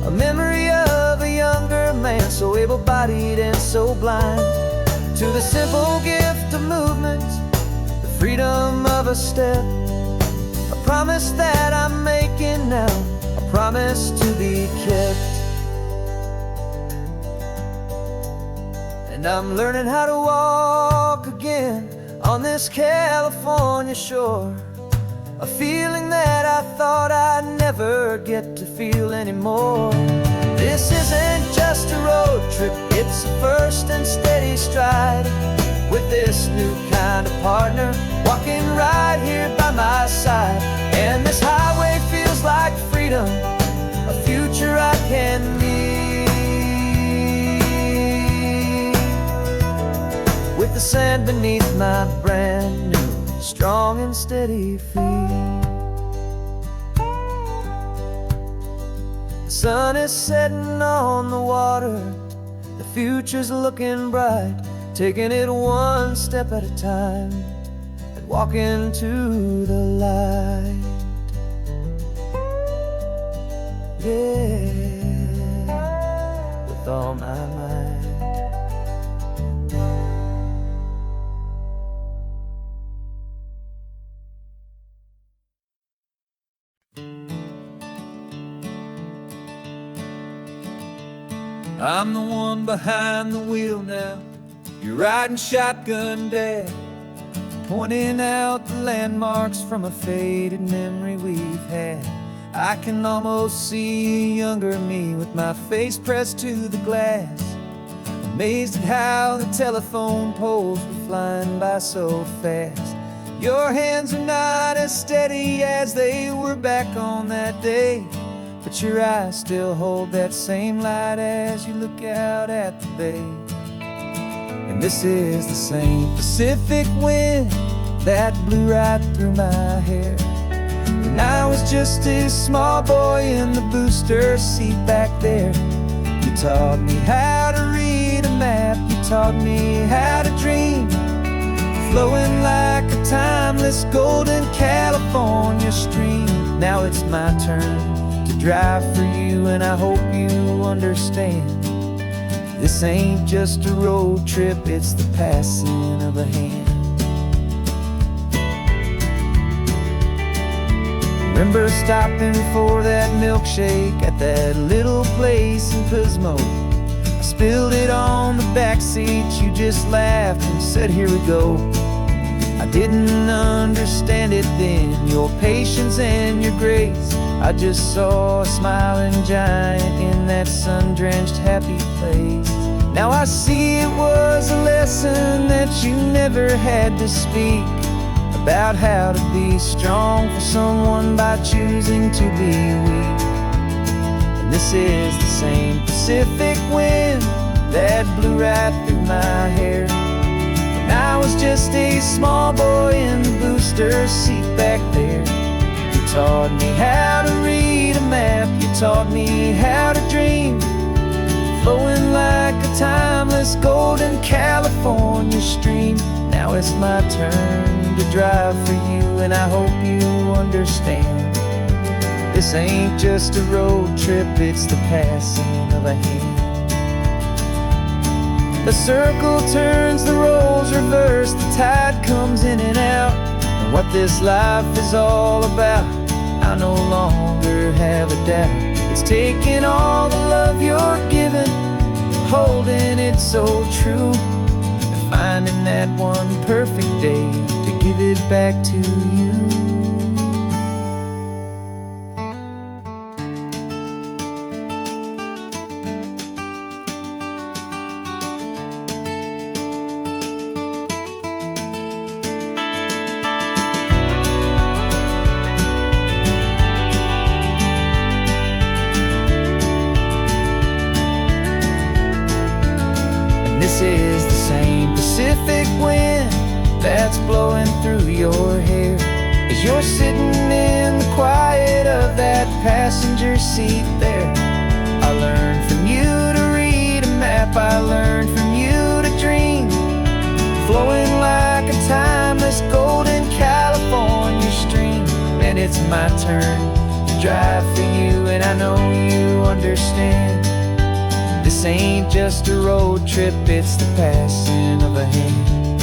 A memory of a younger man, so able-bodied and so blind. To the simple gift of movement, the freedom of a step. A promise that I'm making now, a promise to be kept. And I'm learning how to walk again on this California shore. A feeling that I thought I'd never get to feel anymore. This isn't just a road trip, it's a first and steady stride. With this new kind of partner walking right here by my side. And this highway feels like freedom, a future I can meet. With the sand beneath my brand new, strong and steady feet. The sun is setting on the water, the future's looking bright. Taking it one step at a time and walking to the light. Yeah, with all my might.
I'm the one behind the wheel now. You're riding shotgun, Dad, pointing out the landmarks from a faded memory we've had. I can almost see a younger me with my face pressed to the glass, amazed at how the telephone poles were flying by so fast. Your hands are not as steady as they were back on that day, but your eyes still hold that same light as you look out at the bay. And this is the same Pacific wind that blew right through my hair when I was just a small boy in the booster seat back there. You taught me how to read a map, you taught me how to dream, flowing like a timeless golden California stream. Now it's my turn to drive for you, and I hope you understand. This ain't just a road trip, it's the passing of a hand. Remember stopping for that milkshake at that little place in Pismo. I spilled it on the back seat, you just laughed and said, here we go. I didn't understand it then, your patience and your grace. I just saw a smiling giant in that sun-drenched happy place. Now I see it was a lesson that you never had to speak, about how to be strong for someone by choosing to be weak. And this is the same Pacific wind that blew right through my hair when I was just a small boy in the booster seat back there. You taught me how to read a map, you taught me how to dream, flowing like a timeless golden California stream. Now it's my turn to drive for you, and I hope you understand. This ain't just a road trip, it's the passing of a hand. The circle turns, the roles reverse, the tide comes in and out. And what this life is all about, I no longer have a doubt. It's taking all the love you're giving, holding it so true, and finding that one perfect day to give it back to you.
that's blowing through your hair as you're sitting in the quiet of that passenger seat there. I learned from you to read a map, I learned from you to dream, flowing like a timeless golden California stream. And it's my turn to drive for you, and I know you understand. This ain't just a road trip, it's the passing of a hand.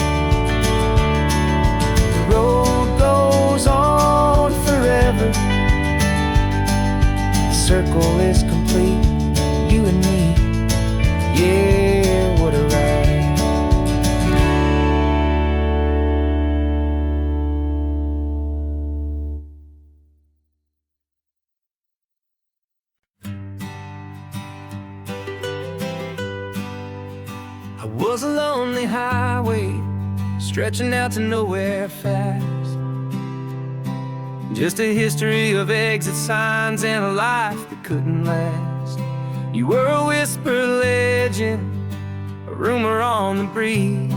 The road goes on forever, the circle is complete, you and me, yeah, what a ride. I was a lonely highway, stretching out to nowhere fast. Just a history of exit signs and a life that couldn't last. You were a whisper legend, a rumor on the breeze,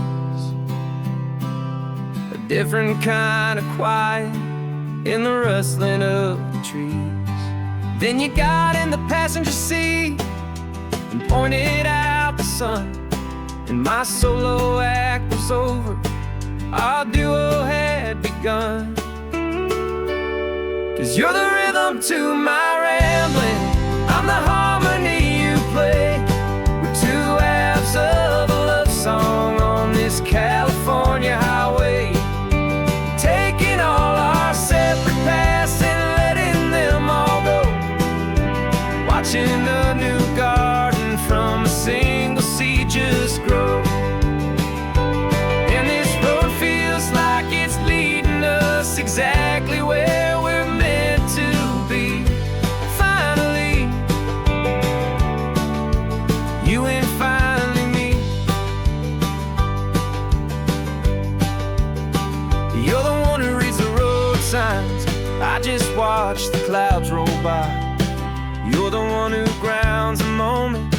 a different kind of quiet in the rustling of the trees. Then you got in the passenger seat and pointed out the sun, and my solo act was over, our duo had begun. 'Cause you're the rhythm to my rambling, I'm the harmony you play. We're two halves of a love song on this California highway, taking all our separate paths and letting them all go, watching a new garden from a single seed just grow. And this road feels like it's leading us exactly where we're meant to be. Finally, you and finally me. You're the one who reads the road signs, I just watch the clouds roll by. You're the one who grounds a moment,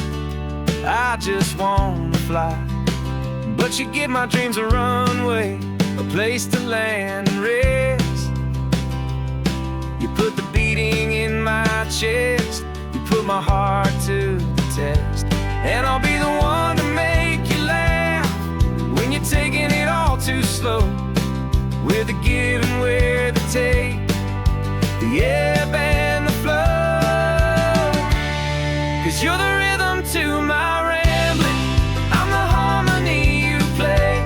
I just wanna fly. But you give my dreams a runway, a place to land and rest. You put the beating in my chest, you put my heart to the test. And I'll be the one to make you laugh when you're taking it all too slow. We're the give and we're the take, the ebb and the flow. 'Cause you're the rhythm to my rambling, I'm the harmony you play.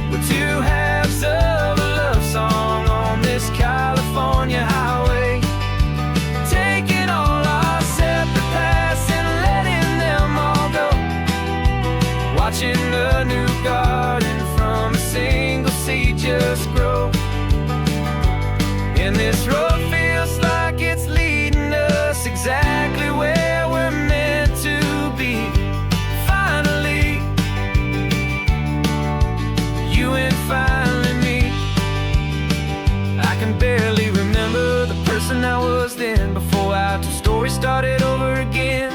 We're two halves of a love song on this California highway, taking all our separate paths and letting them all go, watching a new garden from a single seed just grow. And this road feels like it's leading us exactly where we're meant to be. Finally, you and finally me. I can barely remember the person I was then, before our two stories started over again.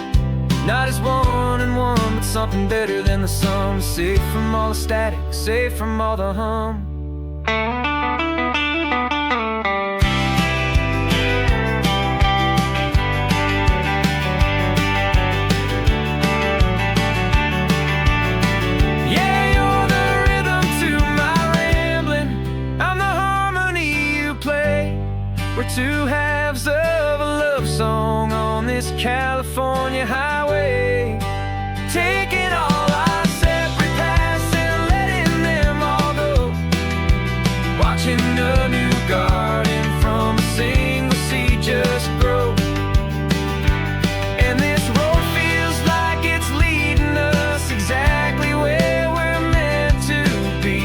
Not as one and one, but something better than the sum. Safe from all the static, safe from all the hum. We're two halves of a love song on this California highway, taking all our separate paths and letting them all go, watching a new garden from a single seed just grow. And this road feels like it's leading us exactly where we're meant to be.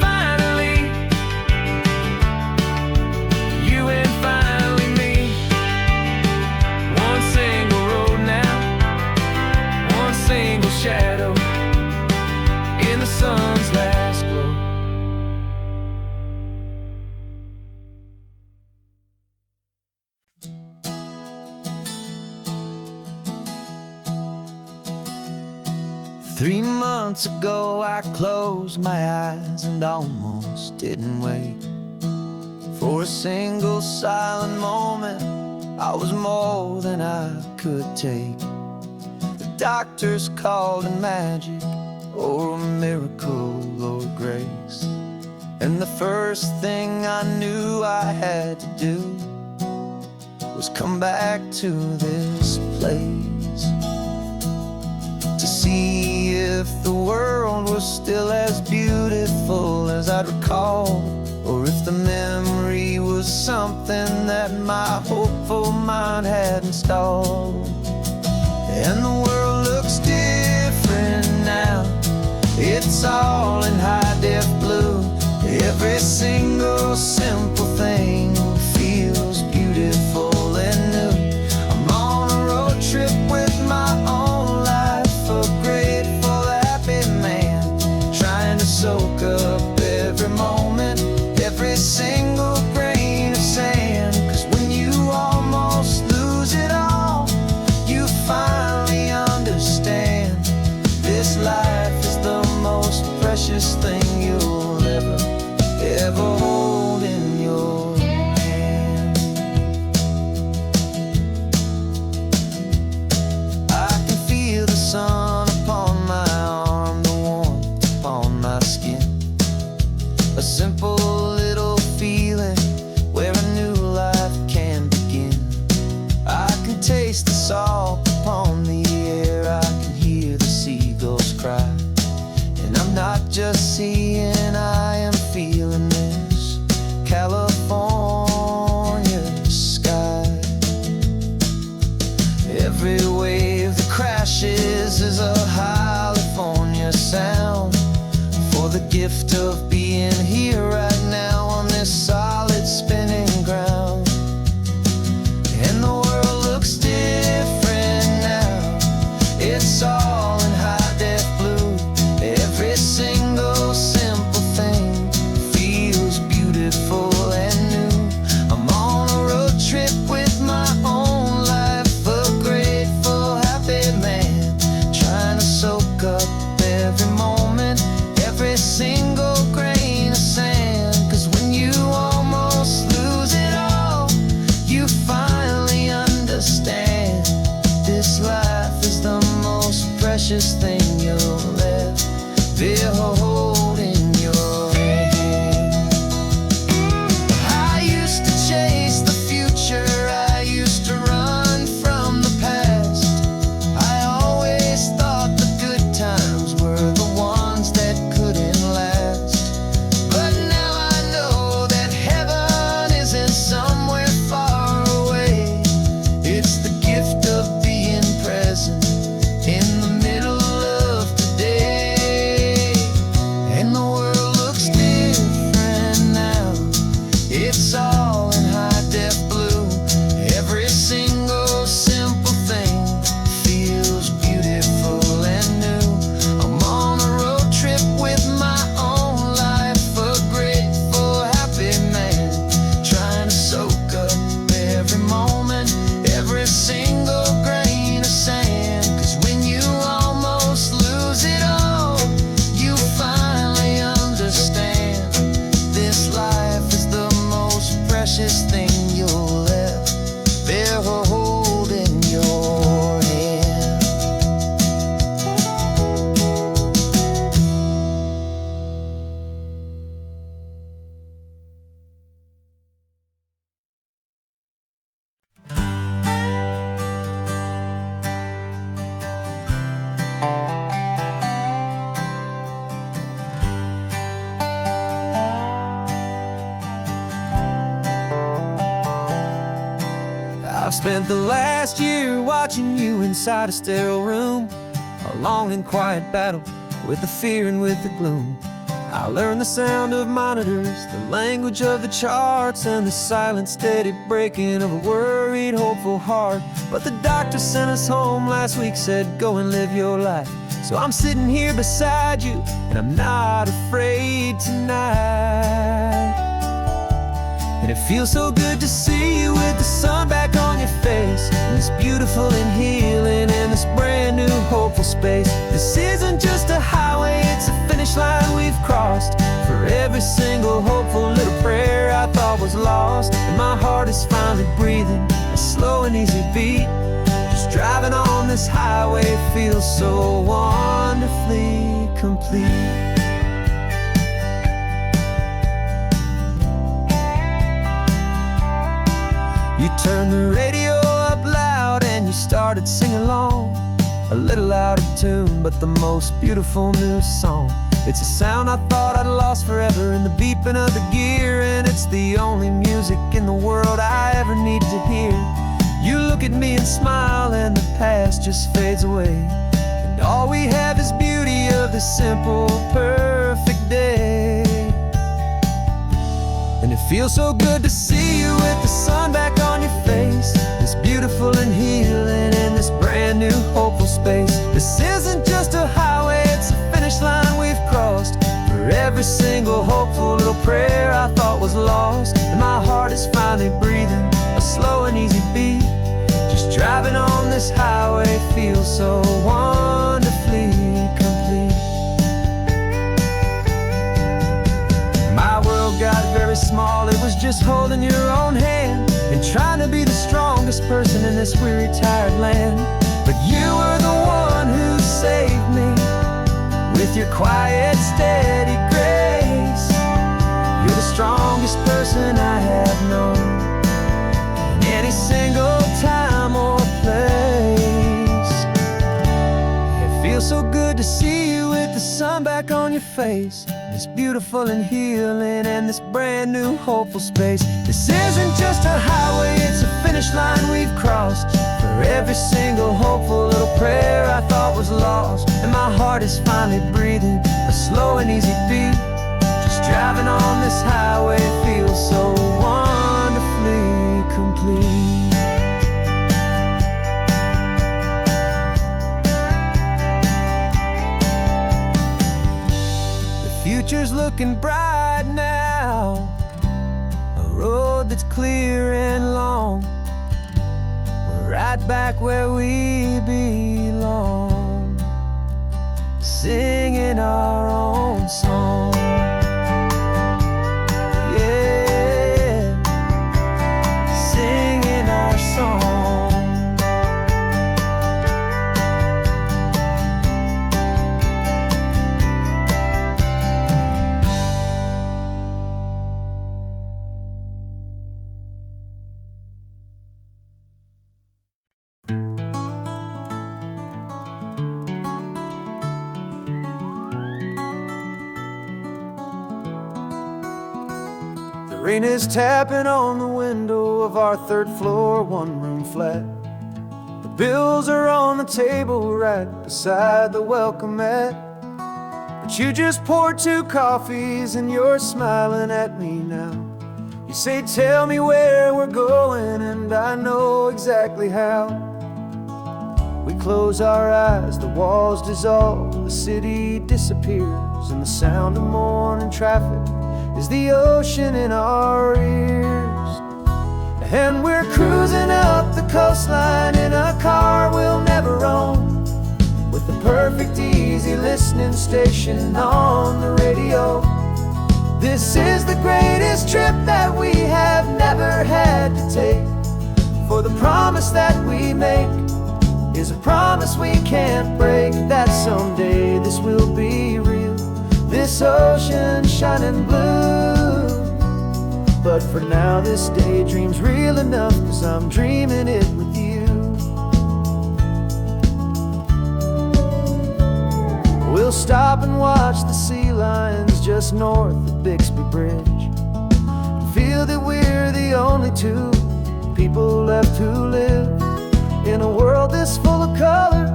Finally, you and finally me. One single road now, one single shadow in the sun's last glow. Three months ago I closed my eyes and almost
just didn't wait for a single silent moment. I was more than I could take. The doctors called it magic, or a miracle, or grace. And the first thing I knew I had to do was come back to this place, to see if the world was still as beautiful as I'd recall, or if the memory was something that my hopeful mind had installed. And the world looks different now. It's all in high-def blue. Every single simple thing feels beautiful and new. I'm on a road trip with my own life, a grateful, happy man, trying to soak up every moment, every single grain of sand. 'Cause when you almost lose it all, you finally understand this life is the most precious thing you'll ever hold in your hand. I can feel the sun upon my arm, the warmth upon my skin, a simple little feeling where a new life can begin. I can taste the salt upon the air, I can hear the seagulls cry, and I'm not just seeing, I am feeling this California sky. Every wave that crashes is a California sound, for the gift of being here right now on this solid spinning ground. And the world looks different now. It's all in high-def blue. Every single simple thing feels beautiful and new. I'm on a road trip with my own life, a grateful, happy man, trying to soak up every moment, every single grain of sand. 'Cause when you almost lose it all, you finally understand this life is the most precious thing you'll ever hold in your hand. I used to chase the future, I used to run from the past. I always thought the good times were the ones that couldn't last. But now I know that heaven isn't somewhere far away. It's the gift of being present in the middle of today. And the world looks different now. It's all in high-def blue. Every single simple thing feels beautiful and new. I'm on a road trip with my own life, a grateful, happy man, trying to soak up every moment, every single grain of sand. 'Cause when you almost lose it all, you finally understand this life is the most precious thing you'll ever hold in your hand. I've spent the last year watching you inside a sterile room, a long and quiet battle with the fear and with the gloom. I learned the sound of monitors, the language of the charts, and the silent, steady breaking of a worried, hopeful heart. But the doctor sent us home last week, said, go and live your life. So I'm sitting here beside you, and I'm not afraid tonight. And it feels so good to see you with the sun back on your face, and this beautiful and healing in this brand new hopeful space. This isn't just a highway, it's a finish line we've crossed. For every every single hopeful little prayer I thought was lost. And my heart is finally breathing a slow and easy beat. Just driving on this highway feels so wonderfully complete. You turned the radio up loud and you started singing along, a little out of tune, but the most beautiful new song. It's a sound I thought I'd lost forever in the beeping of the gear, and it's the only music in the world I ever need to hear. You look at me and smile and the past just fades away, and all we have is beauty of this simple, perfect day. And it feels so good to see you with the sun back on your face, this beautiful and healing in this brand new hopeful space. This isn't just a highway, it's a finish line we've crossed. For every single hopeful little prayer I thought was lost, and my heart is finally breathing a slow and easy beat. Just driving on this highway feels so wonderfully complete. My world got very small, it was just holding your own hand and trying to be the strongest person in this weary, tired land. But you were the one who saved me with your quiet, steady grace. You're the strongest person I have known in any single time or place. It feels so good to see you with the sun back on your face, this beautiful and healing and this brand new hopeful space. This isn't just a highway, it's a finish line we've crossed. For every single hopeful little prayer I thought was lost, and my heart is finally breathing a slow and easy beat. Just driving on this highway feels so wonderfully complete. Future's looking bright now, a road that's clear and long. We're right back where we belong, singing our own song. Yeah, singing our song. Rain is tapping on the window of our third floor, one-room flat. The bills are on the table right beside the welcome mat. But you just poured 2 coffees and you're smiling at me now. You say, tell me where we're going, and I know exactly how. We close our eyes, the walls dissolve, the city disappears, and the sound of morning traffic is the ocean in our ears. And we're cruising up the coastline in a car we'll never own, with the perfect easy listening station on the radio. This is the greatest trip that we have never had to take, for the promise that we make is a promise we can't break, that someday this will be real, this ocean shining blue. But for now this daydream's real enough, 'cause I'm dreaming it with you. We'll stop and watch the sea lions just north of Bixby Bridge, feel that we're the only 2 people left who live in a world this full of color,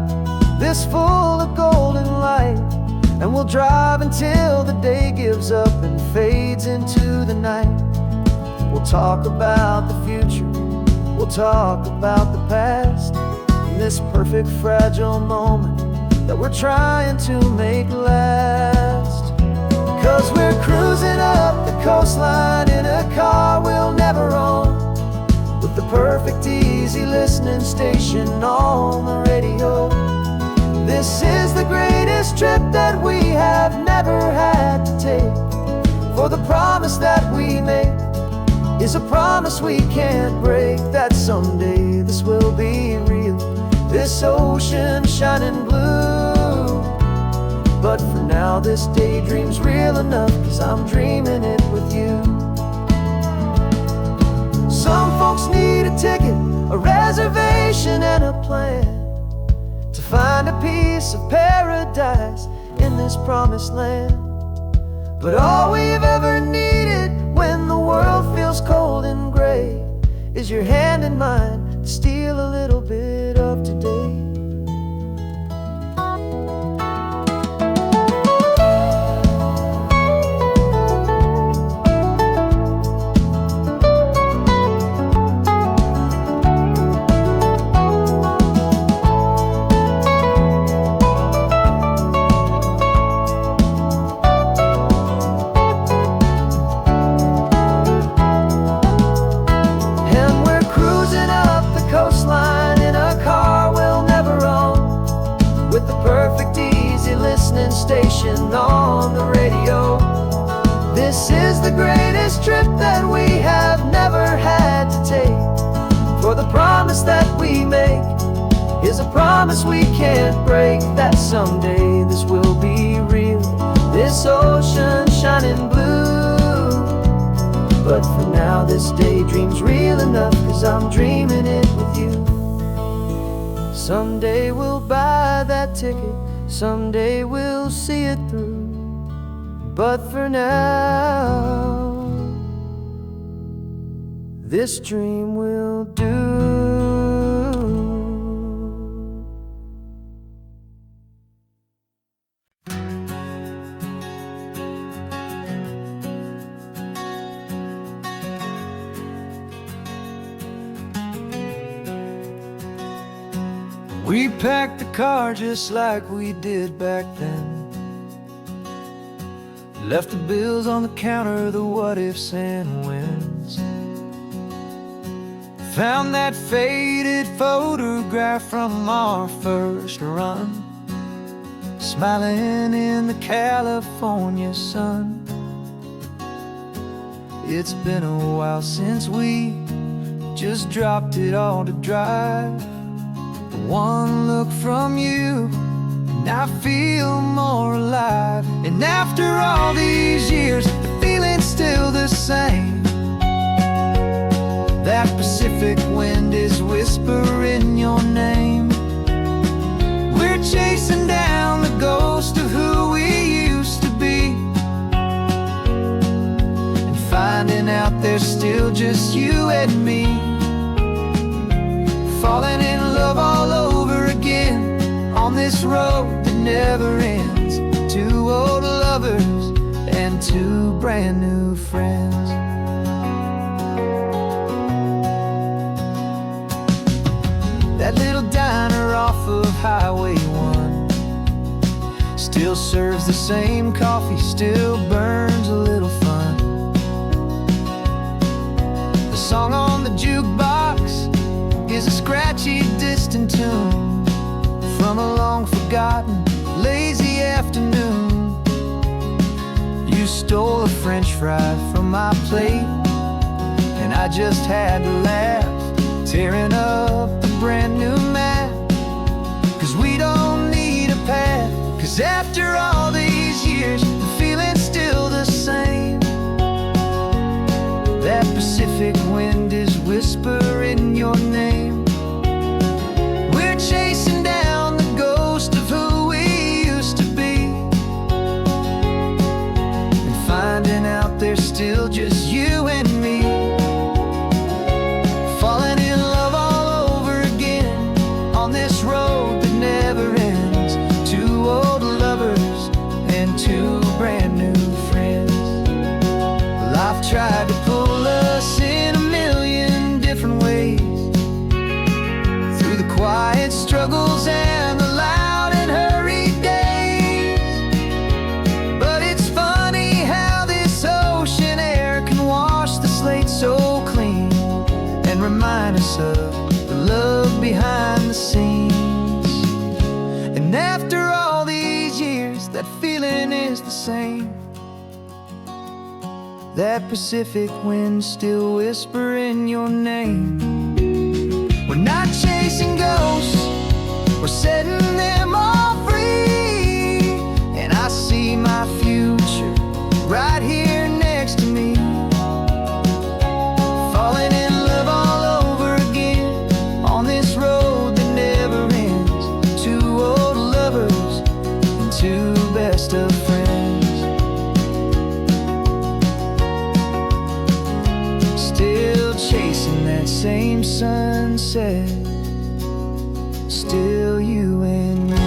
this full of golden light. And we'll drive until the day gives up and fades into the night. We'll talk about the future, we'll talk about the past, in this perfect fragile moment that we're trying to make last. 'Cause we're cruising up the coastline in a car we'll never own, with the perfect easy listening station on the radio. This is the greatest trip that we have never had to take, for the
promise that we make is a promise we can't break, that someday this will be real, this ocean shining blue. But for now this daydream's real enough, 'cause I'm dreaming it with you. Some folks need a ticket, a reservation and a plan to find a piece of paradise in this promised land. But all we've ever needed when the world feels cold and gray is your hand in mine to steal a little bit of today. Station on the radio. This is the greatest trip that we have never had to take, for the promise that we make is a promise we can't break, that someday this will be real, this ocean shining blue. But for now this daydream's real enough, 'cause I'm dreaming it with you. Someday we'll buy that ticket, someday we'll see it through, but for now, this dream will do. We packed the car just like we did back then, left the bills on the counter, the what-ifs and whens. Found that faded photograph from our first run, smiling in the California sun. It's been a while since we just dropped it all to drive. One look from you and I feel more alive. And after all these years, the feeling's still the same. That Pacific wind is whispering your name. We're chasing down the ghost of who we used to be, and finding out there's still just you and me. Falling in love all over again on this road that never ends. Two old lovers and two brand new friends. That little diner off of Highway 1 still serves the same coffee, still burns a little fun. The song on the jukebox is a scratchy, distant tune from a long-forgotten, lazy afternoon. You stole a French fry from my plate, and I just had to laugh, tearing up a brand new map. 'Cause we don't need a path, 'cause after all these years, the feeling's still the same. That Pacific wind is whispering your name. We're chasing down the ghost of who we used to be, and finding out there's still just you and me. Falling in love all over again on this road that never ends. Two old lovers and two brand new friends. Life tried to pull us in a million different ways, through the quiet struggles and the loud and hurried days. But it's funny how this ocean air can wash the slate so clean and remind us of the love behind the scenes. And after all these years, that feeling is the same. that Pacific wind still whispering your name. We're not chasing ghosts, we're setting them all free. And I see my future right here next to me, falling in love all over again on this road that never ends. Two old lovers and two best of friends, still chasing that same sunset, still you and me.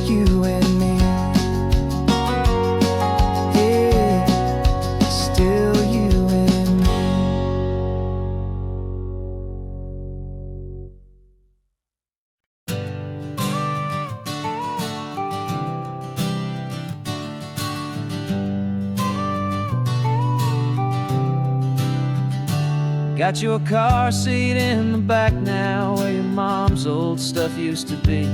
You and me, yeah, still you and me. Got your car seat in the back now, where your mom's old stuff used to be.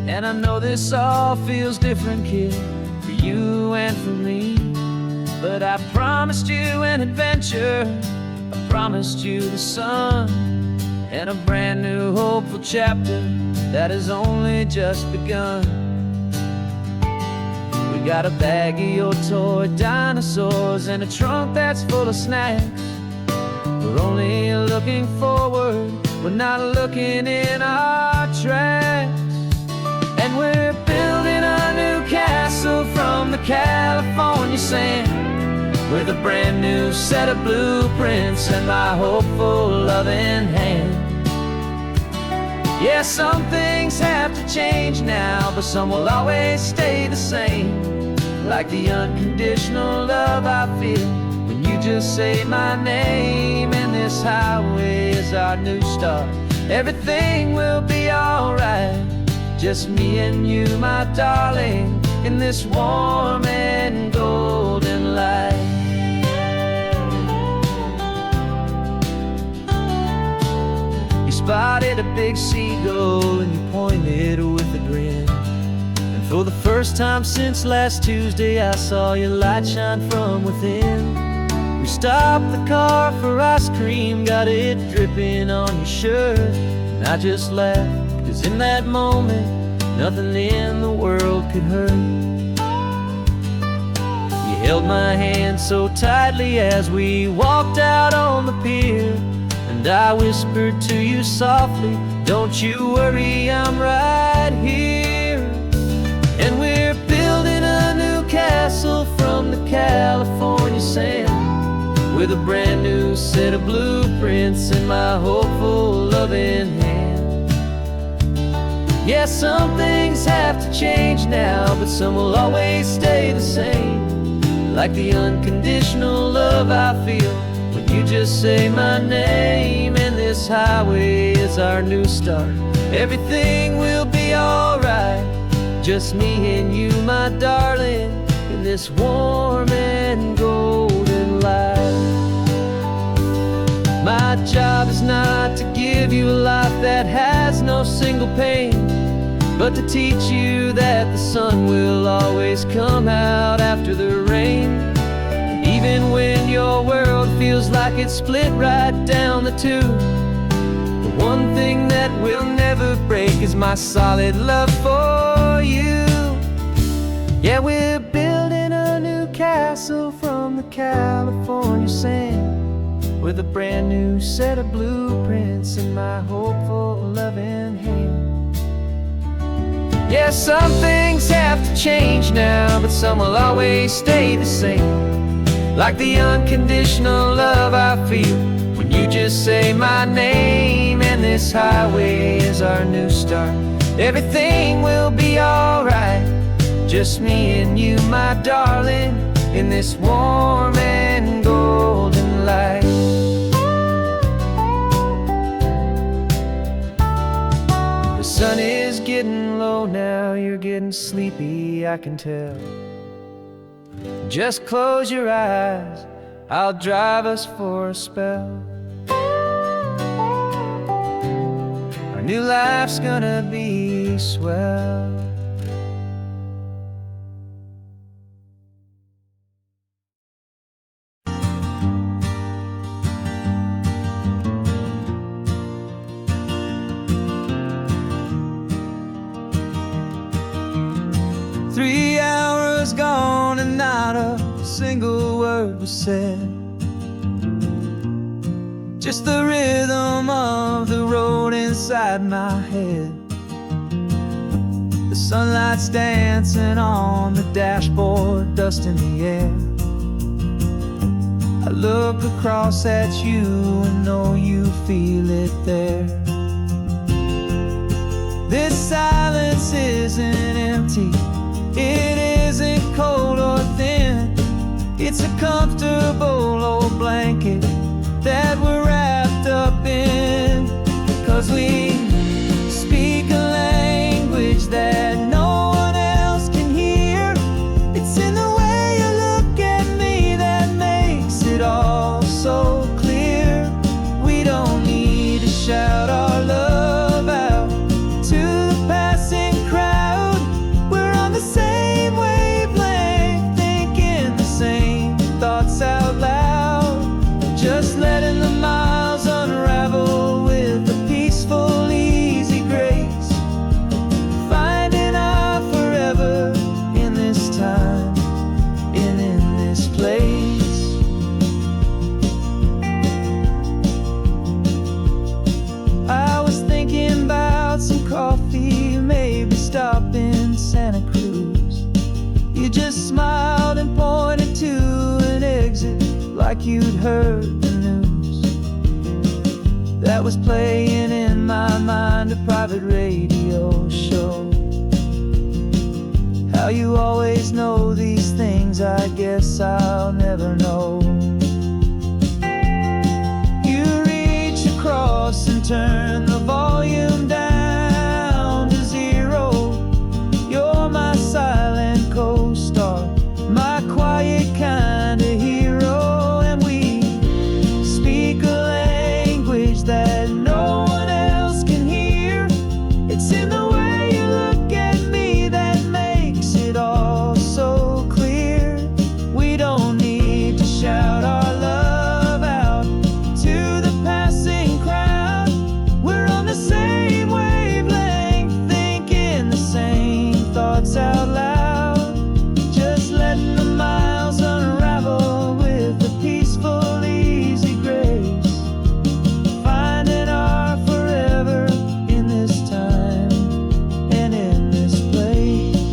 And I know this all feels different, kid, for you and for me. But I promised you an adventure, I promised you the sun, and a brand new hopeful chapter that has only just begun. We got a bag of your toy dinosaurs and a trunk that's full of snacks. We're only looking forward, we're not looking in our tracks. And we're building a new castle from the California sand, with a brand new set of blueprints and my hopeful loving hand. Yeah, some things have to change now, but some will always stay the same. Like the unconditional love I feel when you just say my name. And this highway is our new start, everything will be alright. Just me and you, my darling, in this warm and golden light. You spotted a big seagull and you pointed with a grin. And for the first time since last Tuesday, I saw your light shine from within. We stopped the car for ice cream, got it dripping on your shirt. And I just laughed, 'cause in that moment, nothing in the world could hurt. You held my hand so tightly as we walked out on the pier, and I whispered to you softly, don't you worry, I'm right here. And we're building a new castle from the California sand, with a brand new set of blueprints in my hopeful loving hand. Yeah, some things have to change now, but some will always stay the same. Like the unconditional love I feel when you just say my name. And this highway is our new start, everything will be alright. Just me and you, my darling, in this warm and golden light. My job is not to give you a life that has no single pain, but to teach you that the sun will always come out after the rain. And even when your world feels like it's split right down the two, the one thing that will never break is my solid love for you. Yeah, we're building a new castle from the California sand, with a brand new set of blueprints in my hopeful loving hand. Yeah, some things have to change now, but some will always stay the same. Like the unconditional love I feel when you just say my name. And this highway is our new start, everything will be alright. Just me and you, my darling, in this warm and golden light. The sun is getting low now, you're getting sleepy, I can tell. Just close your eyes, I'll drive us for a spell. Our new life's gonna be swell.
3 hours gone and not a single word was said. Just the rhythm of the road inside my head. The sunlight's dancing on the dashboard, dust in the air. I look across at you and know you feel it there. This silence isn't empty, it isn't cold or thin. It's a comfortable old blanket that we're wrapped up in. 'Cause we speak a language that no one else can hear. It's in the way you look at me that makes it all so clear. We don't need to shout our love out to the passing crowd. We're on the same wavelength, thinking the same thoughts out loud. Just letting the miles unravel with a peaceful, easy grace. Finding our forever in this time and in this place. I was thinking about some coffee, maybe stop in Santa Cruz. You just smiled and pointed to an exit like you'd heard the news. That was playing in my mind, a private radio show. How you always know these things, I guess I'll never know. You reach across and turn the volume down to 0. You're my silent co-star, my quiet kind of hero. And we speak a language that no one else can hear. It's in the way you look at me that makes it all so clear. We don't need to shout our love out to the passing crowd. We're on the same wavelength, thinking the same thoughts out loud. Just letting the miles unravel with a peaceful, easy grace. Finding our forever in this time and in this place.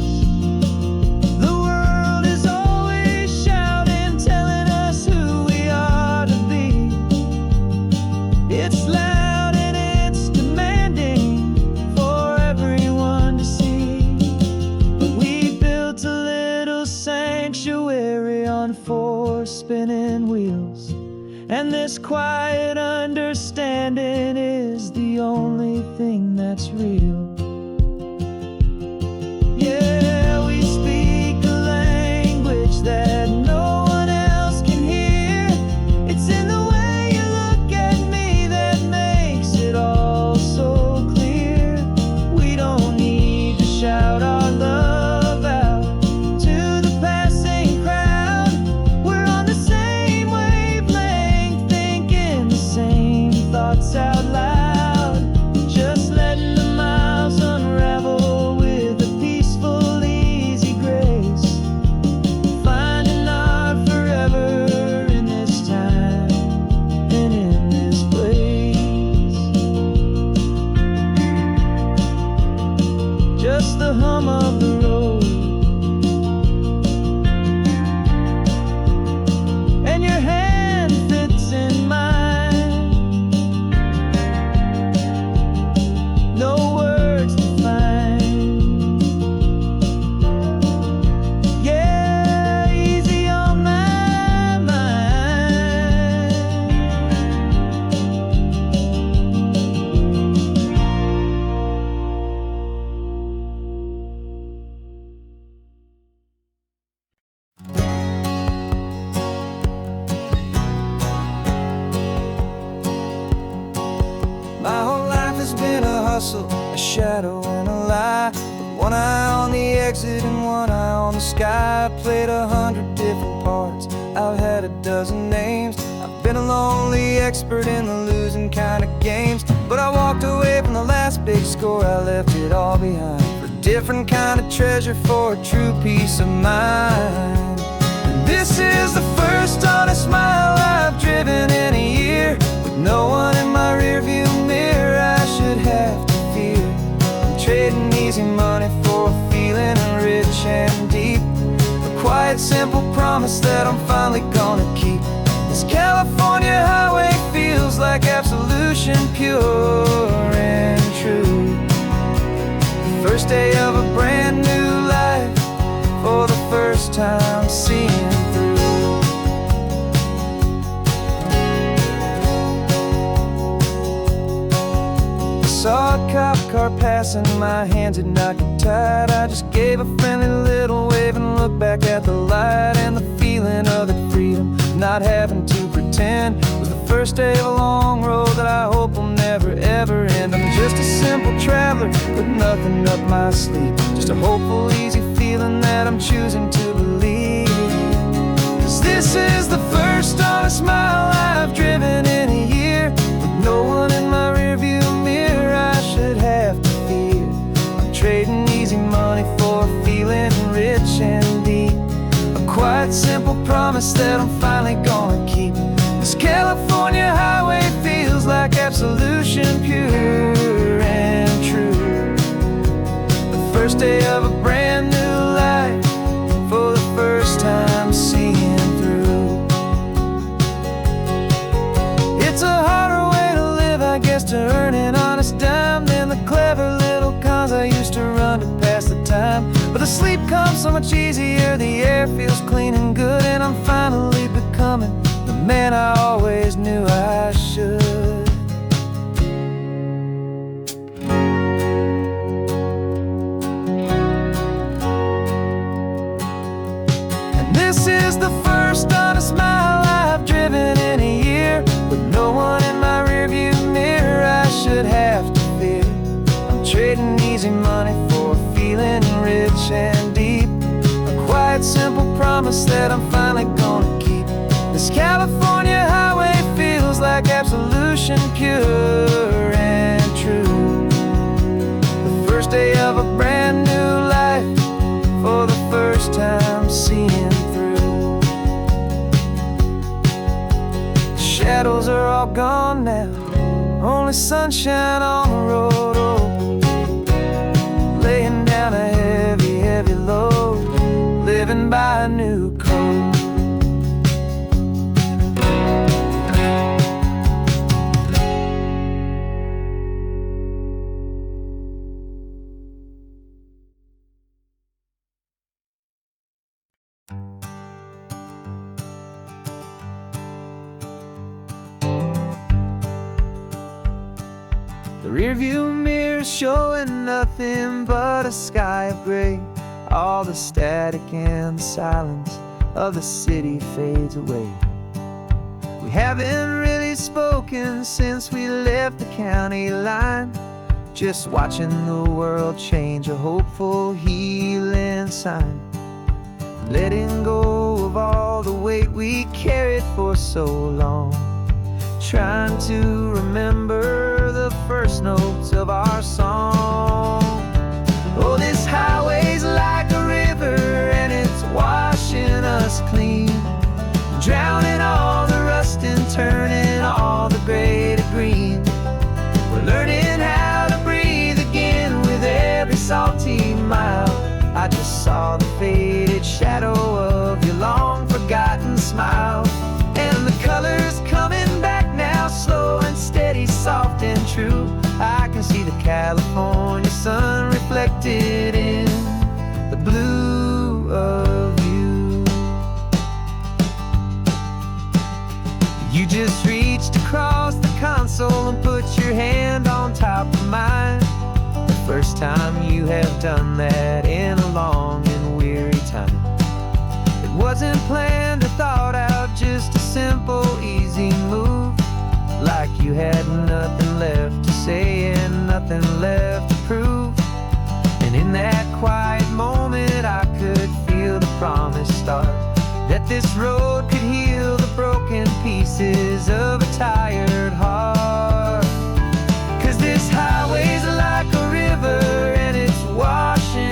The world is always shouting, telling us who we are to be. It's loud and it's demanding for everyone to see. But we built a little sanctuary on 4 spinning wheels, and this quiet understanding is the only thing that's real. Yeah, we speak a language that no one else can hear. It's in the way you look at me that makes it all so clear. We don't need to shout our love out to the passing crowd. We're on the same wavelength, thinking the same thoughts out loud. Just letting the miles unravel with a peaceful, easy grace. Finding our forever in this time and in this place. Just the hum of the road and your hand fits in mine. No words to find. Yeah, easy on my mind. My whole life has been a hustle, a shadow and a lie. With one eye on the exit and one eye on the sky. I played 100 different parts, I've had a dozen names. I've been a lonely expert in the losing kind of games. But I walked away from the last big score, I left it all behind for
different kind of treasure for a true peace of mind. And this is the first honest mile I've driven in a year, with no one in my rearview mirror I should have to fear. I'm trading easy money for a feeling rich and deep, a quiet, simple promise that I'm finally gonna keep. This California highway feels like absolution, pure and true. The first day of a brand new life, for the first time seeing through. I saw a cop car passing, my hands had not got tied. I just gave a friendly little wave and looked back at the light, and the feeling of the freedom, not having to pretend, was the first day of a long road that I hope will never ever end. I'm just a simple traveler with nothing up my sleeve, just a hopeful, easy feeling that I'm choosing to believe. 'Cause this is the first honest mile I've driven in a year, with no one in my rearview mirror I should have to fear. I'm trading easy money for a feeling rich and deep, a quiet, simple promise that I'm finally gonna keep. This California highway feels like absolution, pure and true. The first day of a brand new life, for the first time seeing through. It's a harder way to live, I guess, to earn an honest dime than the clever little cons I used to run to pass the time. But the sleep comes so much easier, the air feels clean and good, and I'm finally becoming the man I always knew I should. And this is the first honest mile I've driven in a year, with no one in my rearview mirror I should have to fear. I'm trading easy money for a feeling rich and deep, a quiet, simple promise that I'm finally gonna keep. This California highway feels like absolution, pure and true. The first day of a brand new life, for the first time seeing through. The shadows are all gone now, only sunshine on the road. Oh, laying down a heavy, heavy load, living by a new code. The rearview mirror showing nothing but a sky of gray. All the static and the silence of the city fades away. We haven't really spoken since we left the county line, just watching the world change, a hopeful healing sign. Letting go of all the weight we carried for so long, trying to remember the first notes of our song. Oh, this highway's like a river, and it's washing us clean, drowning all the rust and turning all the gray to green. We're learning how to breathe again with every salty mile. I just saw the faded shadow of your long forgotten smile, and the colors coming back now, slow and steady, soft and true. I can see the California sun reflected in the blue of you. You just reached across the console and put your hand on top of mine. The first time you have done that in a long and weary time. It wasn't planned or thought out, just a simple, easy move, like you had nothing left to say and nothing left to prove. And in that quiet moment I could feel the promise start, that this road could heal the broken pieces of a tired heart. 'Cause this highway's like a river, and it's washing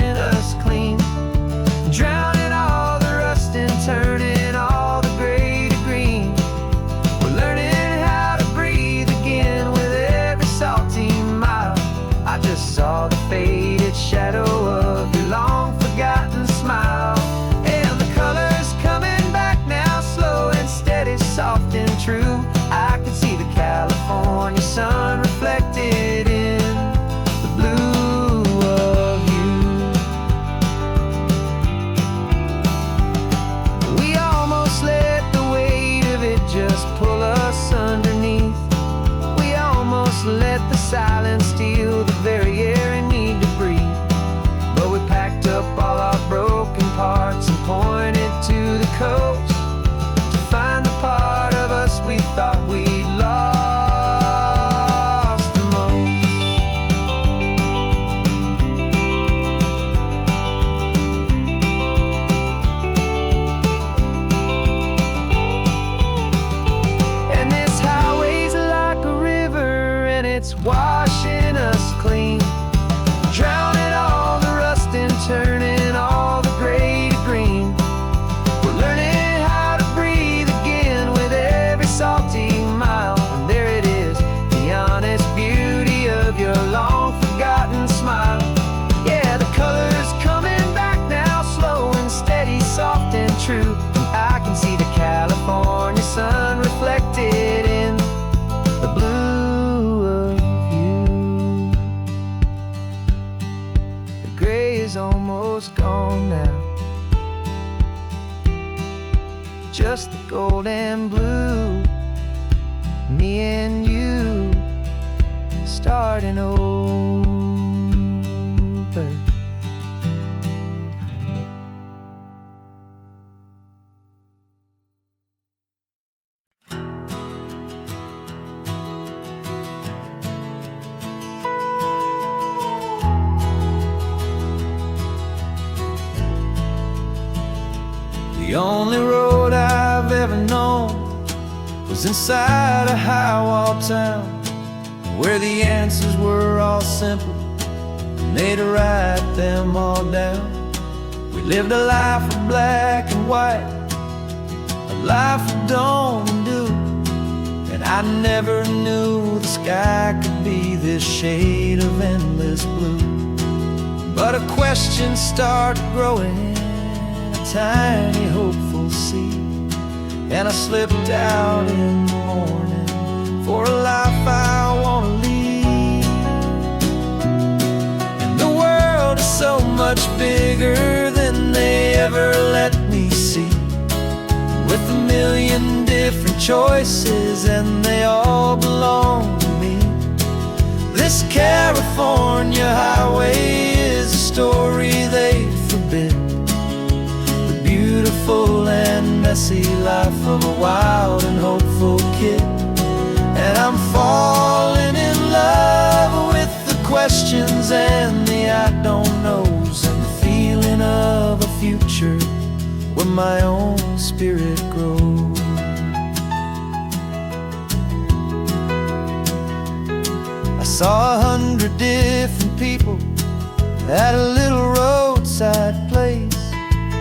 just saw the faded shadow of your long forgotten smile. And the colors coming back now, slow and steady, soft and true. I can see the California sun reflected in the blue of you. We almost let the weight of it just pull us underneath. We almost let the silence steal the very air and need to breathe. But we packed up all our broken parts and pointed to the coast to find the part of us we thought we'd lost the most. And this highway's like a river, and it's washing us clean, drowning all the rust and turning all the gray to green. We're learning how to breathe again with every salty mile. And there it is, the honest beauty of your long forgotten smile. Yeah, the colors coming back now, slow and steady, soft and true. I can see the California sun reflected in the blue of you. The gray is almost gone now, just the gold and blue. Me and you starting over.
The only road I've ever known was inside a high-wall town, where the answers were all simple, and they'd write them all down. We lived a life of black and white, a life of dawn and dew, and I never knew the sky could be this shade of endless blue. But a question started growing, a tiny hopeful seed, and I slipped out in the morning for a life I want to lead. And the world is so much bigger than they ever let me see, with a million different choices and they all belong to me. This California highway is a story they forbid, the beautiful and messy life of a wild and hopeful kid. And I'm falling in love with the questions and the I don't knows, and the feeling of a future where my own spirit grows. I saw 100 different people at a little roadside place,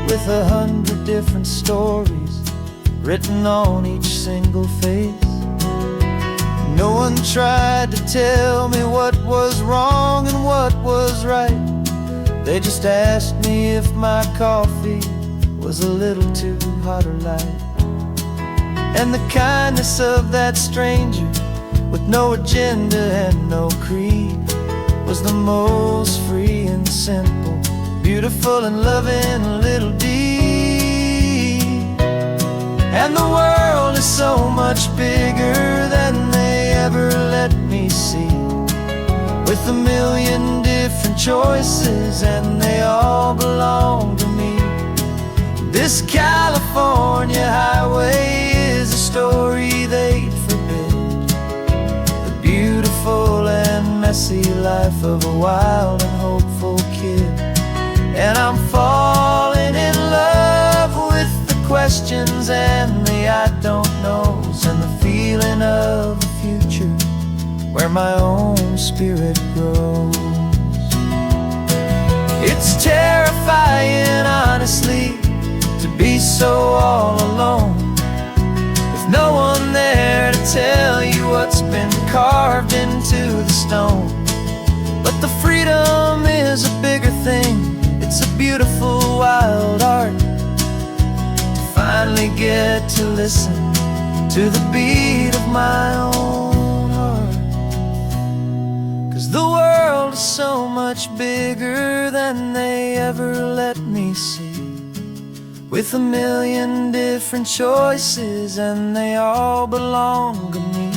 with 100 different stories written on each single face. No one tried to tell me what was wrong and what was right. They just asked me if my coffee was a little too hot or light. And the kindness of that stranger, with no agenda and no creed, was the most free and simple, beautiful and loving little deed. And the world is so much bigger than they ever let me see, with a million different choices and they all belong to me. This California highway is a story they'd forbid, the beautiful and messy life of a wild and hopeful kid. And I'm falling in love with the questions and the I don't knows, and the feeling of a future where my own spirit grows. It's terrifying, honestly, to be so all alone, with no one there to tell you what's been carved into the stone. But the
beautiful wild art, to finally get to listen to the beat of my own heart. 'Cause the world is so much bigger than they ever let me see, with a million different choices and they all belong to me.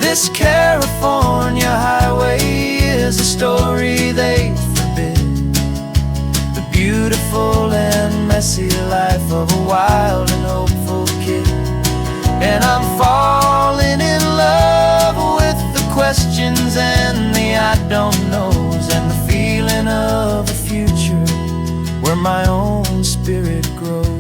This California highway is a story they forbid, the beautiful and messy life of a wild and hopeful kid. And I'm falling in love with the questions and the I don't knows, and the feeling of a future where my own spirit grows.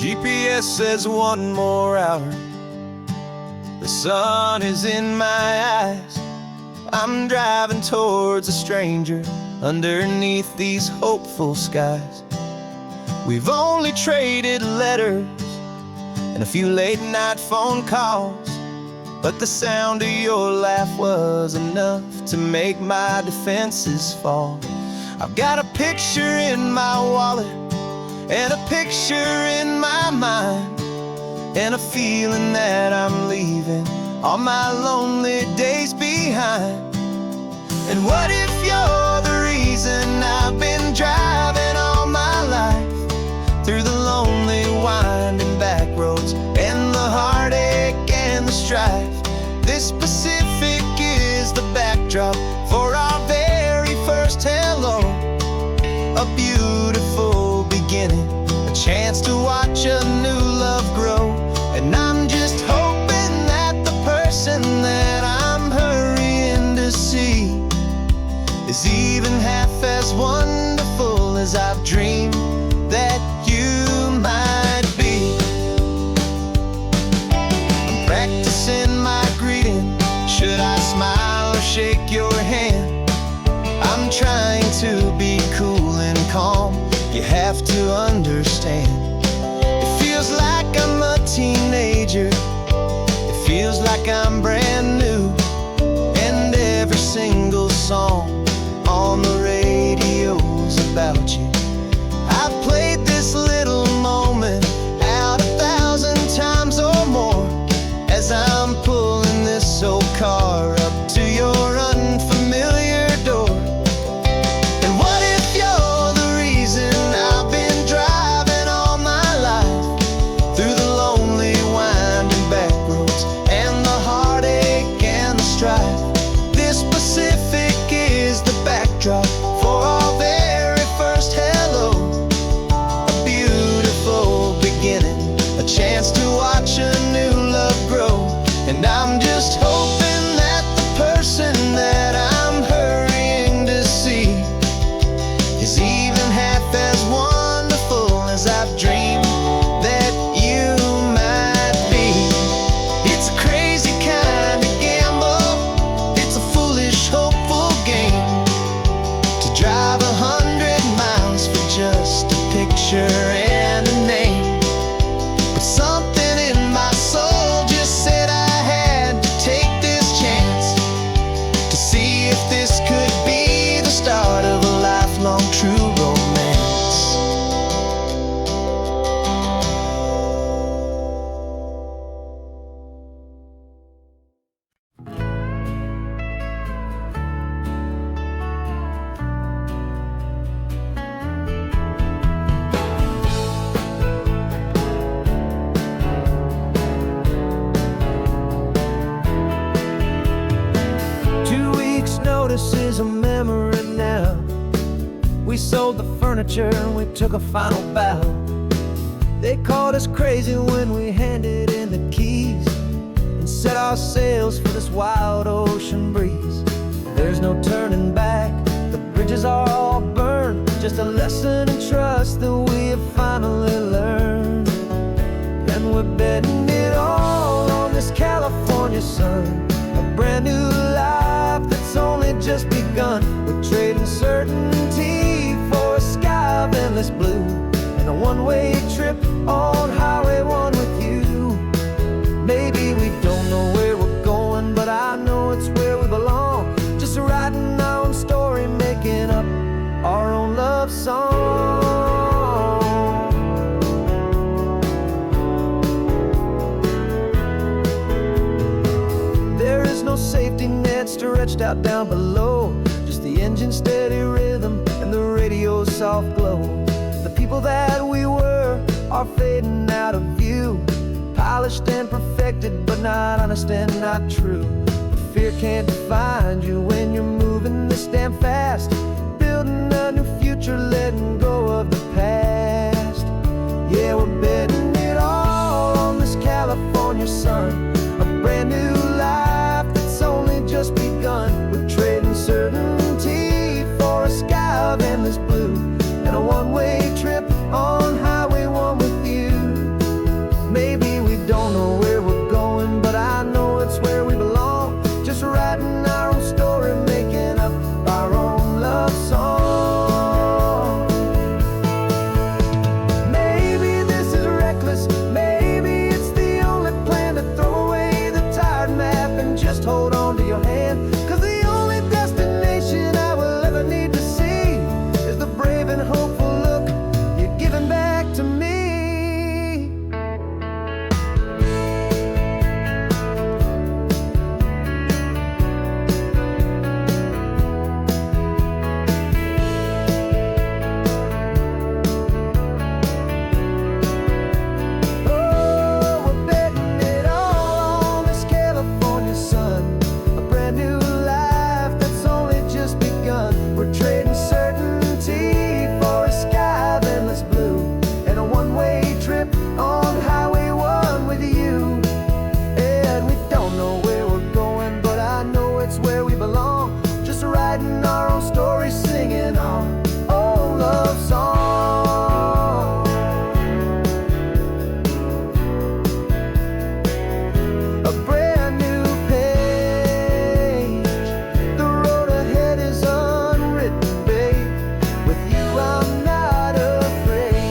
GPS says 1 more hour. The sun is in my eyes. I'm driving towards a stranger underneath these hopeful skies. We've only traded letters and a few late night phone calls, but the sound of your laugh was enough to make my defenses fall. I've got a picture in my wallet and a picture in my mind, and a feeling that I'm leaving all my lonely days behind. And what if you're the reason I've been driving all my life, through the lonely winding back roads and the heartache and the strife? This Pacific is the backdrop for our very first hello, a beautiful beginning, a chance to watch a new love grow. And I'm just hoping that the person that I'm hurrying to see is even half as wonderful as I've dreamed that you might be. I'm practicing my greeting. Should I smile or shake your hand? I'm trying to be cool and calm. You have to understand, it feels like I'm a teenager, it feels like I'm brand new, and every single song on the radio's about you. I've played this little moment out 1,000 times or more, as I'm pulling this old car up to your unfamiliar door. And what if you're the reason I've been driving all my life, through the lonely winding back roads and the heartache and the strife? This Pacific is the backdrop for our very first hello, a beautiful beginning, a chance to watch a new love grow. And I'm just hoping that the person that I'm hurrying to see is even half as wonderful as I've dreamed that you might be. It's a crazy kind of gamble, it's a foolish, hopeful game, to drive 100 miles for just a picture and a name. But something in my soul just said I had to take this chance, to see if this could be the start of a lifelong true romance.
Notice is a memory now. We sold the furniture and we took a final bow. They called us crazy when we handed in the keys and set our sails for this wild ocean breeze. There's no turning back, the bridges are all burned, just a lesson in trust that we have finally learned. And we're betting it all on this California sun, a brand new life that's only just begun. We're trading certainty for a sky of endless blue, and a one-way trip on Highway 1 with you. Maybe we don't know where we're going, but I know it's where we belong. Just writing our own story, making up our own love song. There is no safety net stretched out down below, just the engine's steady rhythm and the radio's soft glow. The people that we were are fading out of view, polished and perfected, but not honest and not true. Fear can't define you when you're moving this damn fast, building a new future, letting go of the past. Yeah, we're betting it all on this California sun, a brand new life that's only just begun. We're trading certainty for a sky of endless blue, and a one-way trip on Highway 1 with you. Maybe we don't know where we're going, but I know it's where we belong. Just writing our own story, making up our own love song. Maybe this is reckless, maybe it's the only plan to throw away the tired map and just hold on to your hand. 'Cause the only destination I will ever need to see is the brave and hopeful look you're giving back to me. We're trading certainty for a sky of endless blue, and a one-way trip on Highway 1 with you. And we don't know where we're going, but I know it's where we belong. Just writing our own story, singing our own love song. A brand new page, the road ahead is unwritten, babe. With you I'm not afraid.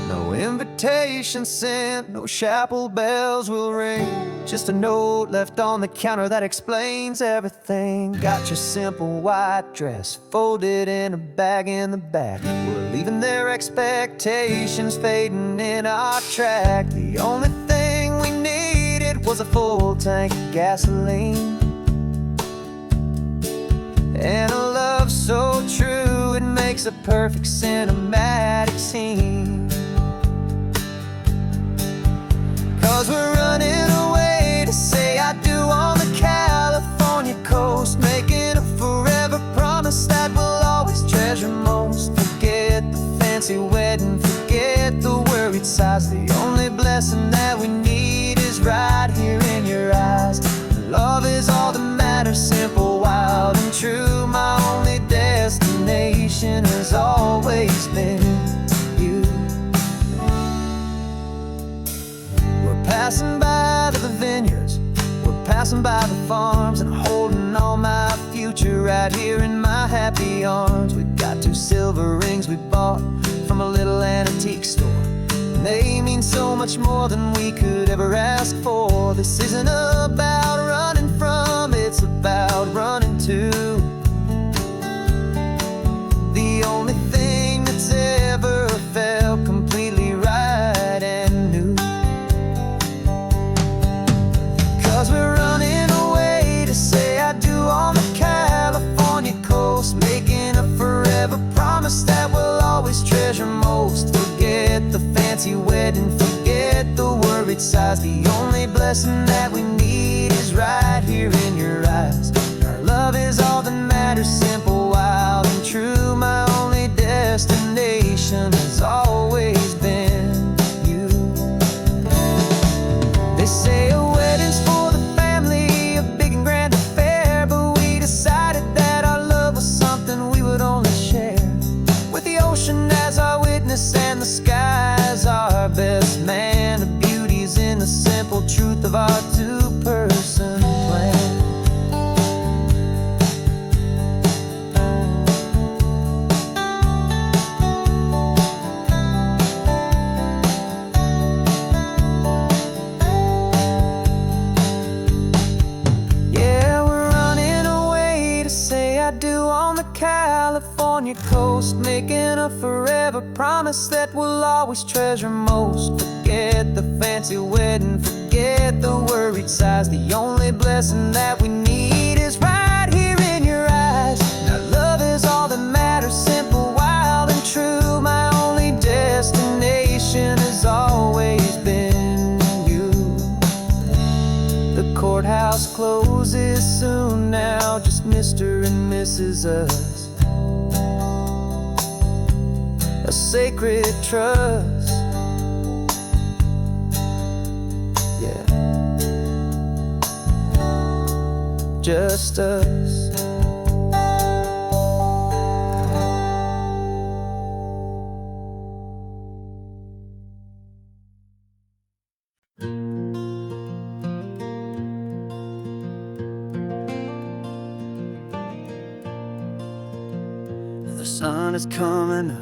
No invitation sent, no chapel bells will ring, just a note left on the counter that explains everything. Got your simple white dress folded in a bag in the back. We're leaving their expectations fading in our track. The only thing we needed was a full tank of gasoline, and a love so true it makes a perfect cinematic scene. 'Cause we're running away to say I do on the California coast, making a forever promise that we'll always treasure most. Forget the fancy wedding, forget the worried sighs. The only blessing that we need is right here in your eyes. Love is all that matters, simple, wild, and true. My only destination has always been you. We're passing by the vineyards, we're passing by the farms, and holding all my future right here in my happy arms. We've got 2 silver rings we bought from a little antique store, and they mean so much more than we could ever ask for. This isn't about running from, it's about running to. The only thing that's ever felt completely right and new. 'Cause we're running away to say I do on the California coast, making a forever promise that we'll always treasure most. Forget the fancy wedding, forget the worried sighs. The only blessing that we need is right here in your eyes. Our love is all that matters, simple, wild, and true. My only destination has always been you. They say a wedding's for the family, a big and grand affair, but we decided that our love was California coast, making a forever promise that we'll always treasure most. Forget the fancy wedding, forget the worried sighs. The only blessing that we need is right here in your eyes. Now love is all that matters, simple, wild, and true. My only destination has always been you. The courthouse closes soon now, just Mr. and Mrs. Us. A sacred trust, yeah, just us. The sun is coming up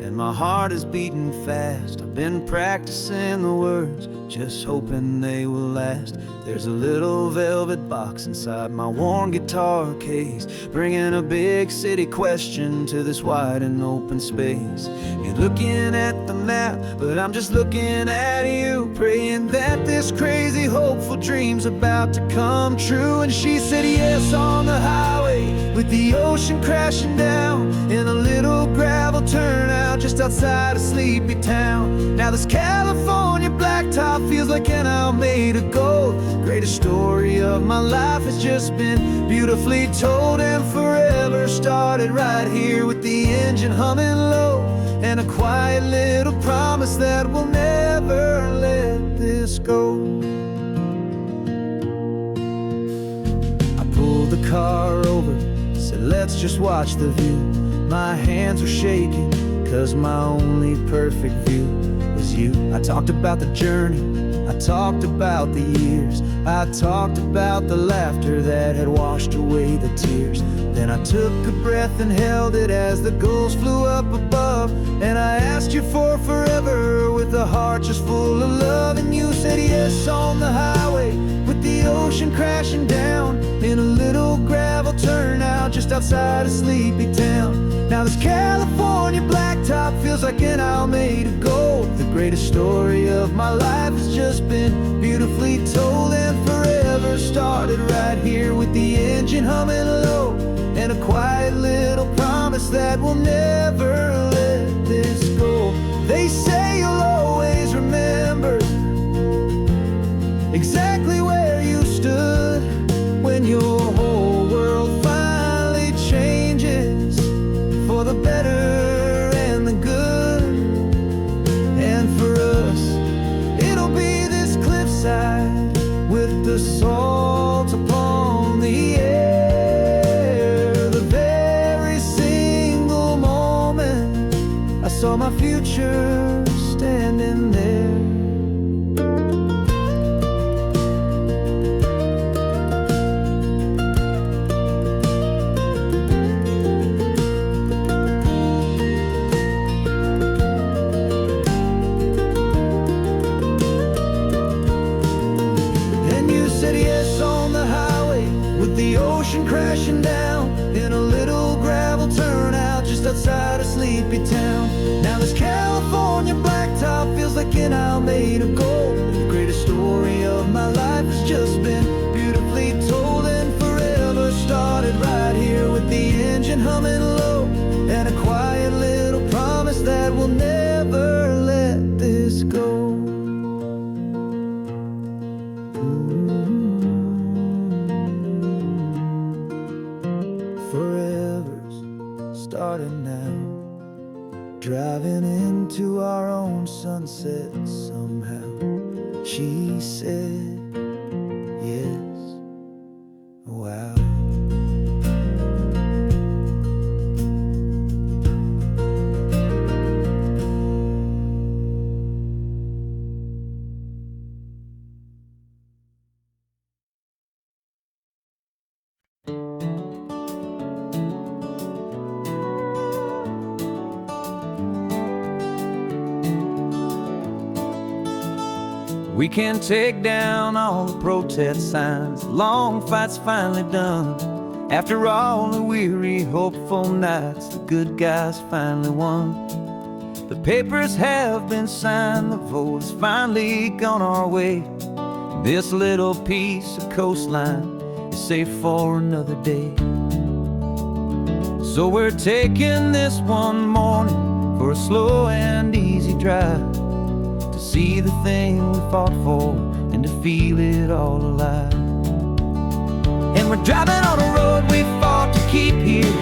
and my heart is beating fast. I've been practicing the words, just hoping they will last. There's a little velvet box inside my worn guitar case, bringing a big city question to this wide and open space. You're looking at the map, but I'm just looking at you, praying that this crazy hopeful dream's about to come true. And she said yes on the highway, with the ocean crashing down, in a little gravel turnout just outside a sleepy town. Now this California blacktop feels like an isle made of gold. Greatest story of my life has just been beautifully told, and forever started right here with the engine humming low, and a quiet little promise that we'll never let this go. I pulled the car over, said let's just watch the view. My hands were shaking, cause my only perfect view was you. I talked about the journey, I talked about the years, I talked about the laughter that had washed away the tears. Then I took a breath and held it as the gulls flew up above, and I asked you for forever with a heart just full of love. And you said yes on the highway, with the ocean crashing down, in a little gravel turnout just outside a sleepy town. Now this California blacktop feels like an isle made of gold. The greatest story of my life has just been beautifully told, and forever started right here with the engine humming low, and a quiet little promise that we'll never let this go. They say you'll always remember exactly where you stood when your whole world finally changes for the better and the good. And for us, it'll be this cliffside with the salt upon the air. The very single moment I saw my future standing there. Crashing down in a little gravel turnout just outside a sleepy town. Now this California blacktop feels like an isle made of gold. The greatest story of my life has just been beautifully told, and forever started right here with the engine humming low, and a quiet little promise that we'll never let this go. Starting now, driving into our own sunset somehow. She said yes, wow. We can take down all the protest signs, long fight's finally done,
After all the weary, hopeful nights, the good guys finally won. The papers have been signed, the vote has finally gone our way. This little piece of coastline is safe for another day. So we're taking this one morning for a slow and easy drive, to see the thing we fought for and to feel it all alive. And we're driving on a road we fought to keep here,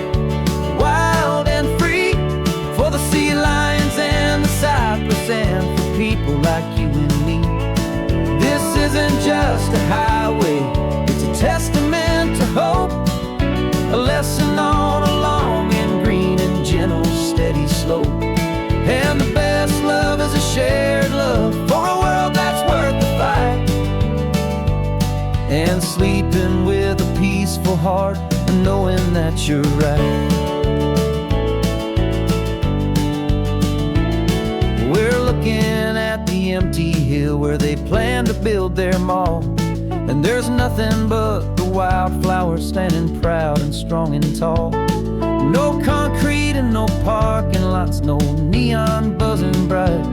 wild and free, for the sea lions and the cypress and for people like you and me. This isn't just a highway, it's a testament to hope, a lesson on a long and green and gentle steady slope. And the best love is a shared love for a world that's worth the fight, and sleeping with a peaceful heart and knowing that you're right. We're looking at the empty hill where they plan to build their mall, and there's nothing but the wildflowers standing proud and strong and tall. No concrete and no parking lots, no neon buzzing bright,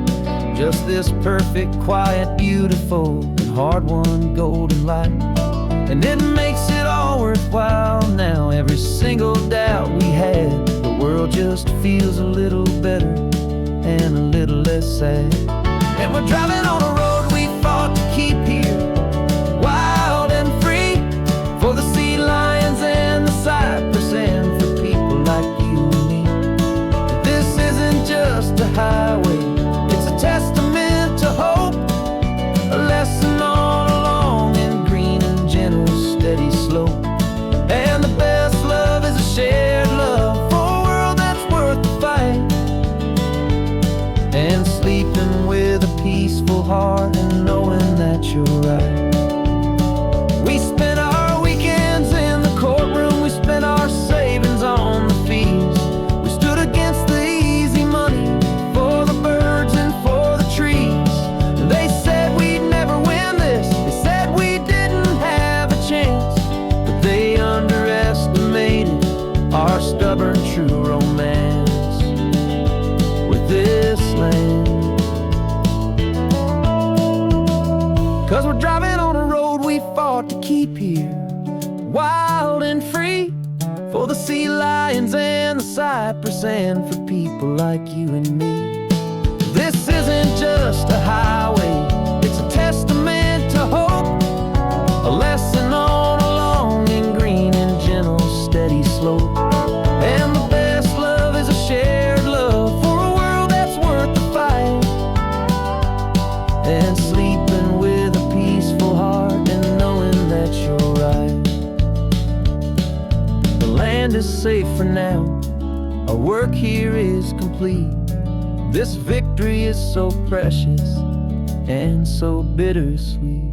just this perfect, quiet, beautiful, and hard-won golden light. And it makes it all worthwhile now, every single doubt we had. The world just feels a little better and a little less sad. And we're driving on a road we fought to keep here, wild and free, for the sea lions and the cypress and for people like you and me. This isn't just a highway, it's a testament to hope, a lesson on a long and green and gentle steady slope. And the best love is a shared love for a world that's worth the fight, and sleeping with a peaceful heart and knowing that you're right. We spent our weekends in the courtroom, we spent our savings on the fees. We stood against the easy money for the birds and for the trees. And they said we'd never win this, they said we didn't have a chance, but they underestimated our stubborn true romance with this land. 'Cause we're driving on a road we fought to keep here, wild and free, for the sea lions and the cypress and for people like you and me. This isn't just a highway, it's a testament to hope, a lesson on a long and green and gentle steady slope. And the best love is a shared love for a world that's worth the fight, and sleeping with a peaceful heart and knowing that you're right. The land is safe for now, our work here is complete. This victory is so precious and so bittersweet.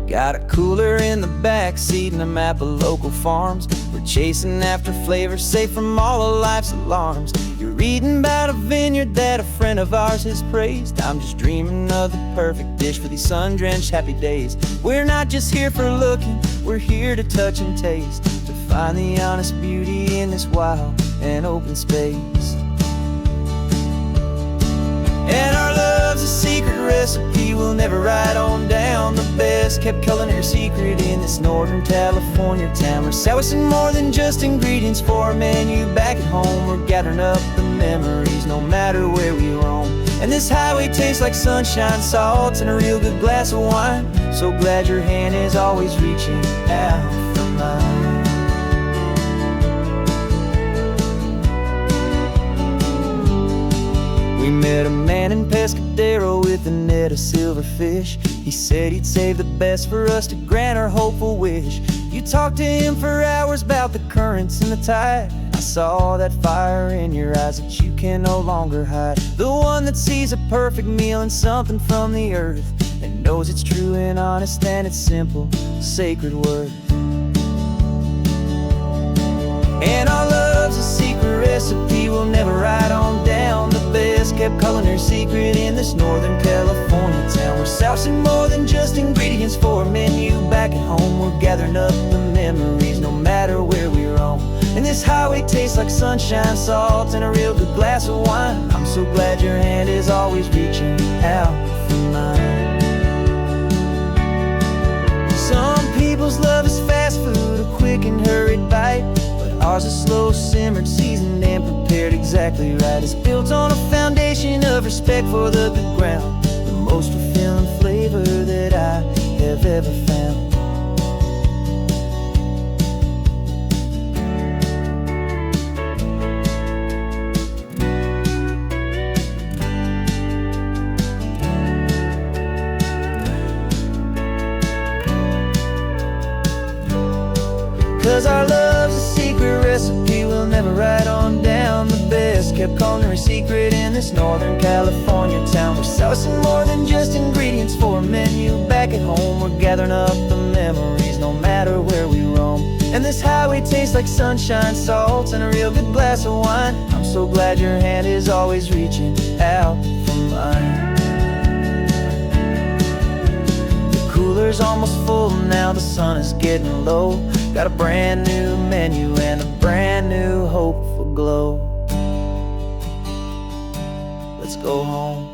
Got a cooler in the back seat and a map of local farms. We're chasing after flavors safe from all of life's alarms. You're reading about a vineyard that a friend of ours has praised. I'm just dreaming of the perfect dish for these sun-drenched happy days. We're not just here for looking, we're here to touch and taste, to find the honest beauty in this wild and open space. And our love's a secret recipe we'll never write on down. The best kept culinary secret in this Northern California town. We're sourcing more than just ingredients for a menu back at home. We're gathering up the memories no matter where we roam. And this highway tastes like sunshine, salt, and a real good glass of wine. So glad your hand is always reaching out for mine. We met a man in Pescadero with a net of silverfish. He said he'd save the best for us to grant our hopeful wish. You talked to him for hours about the currents and the tide. I saw that fire in your eyes that you can no longer hide. The one that sees a perfect meal and something from the earth,
and knows it's true and honest, and it's simple, sacred words. And our love's a secret recipe we'll never write on down. The best kept culinary secret in this Northern California town. We're sourcing more than just ingredients for a menu. Back at home we're gathering up the memories, no matter where we roam. And this highway tastes like sunshine, salt, and a real good glass of wine. I'm so glad your hand is always reaching out for mine. Some people's love is fast food, a quick and hurried bite, but ours is slow, simmered, seasoned, and prepared exactly right. It's built on a foundation of respect for the good ground, the most fulfilling flavor that I have ever found. 'Cause our love's a secret recipe we'll never write on down. The best kept culinary secret in this Northern California town. We're sourcing more than just ingredients for a menu. Back at home we're gathering up the memories, no matter where we roam. And this highway tastes like sunshine, salt, and a real good glass of wine. I'm so glad your hand is always reaching out for mine. The cooler's almost full now, the sun is getting low. Got a brand new menu and a brand new hopeful glow. Let's go home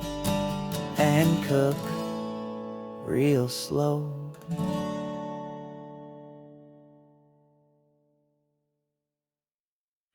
and cook real slow.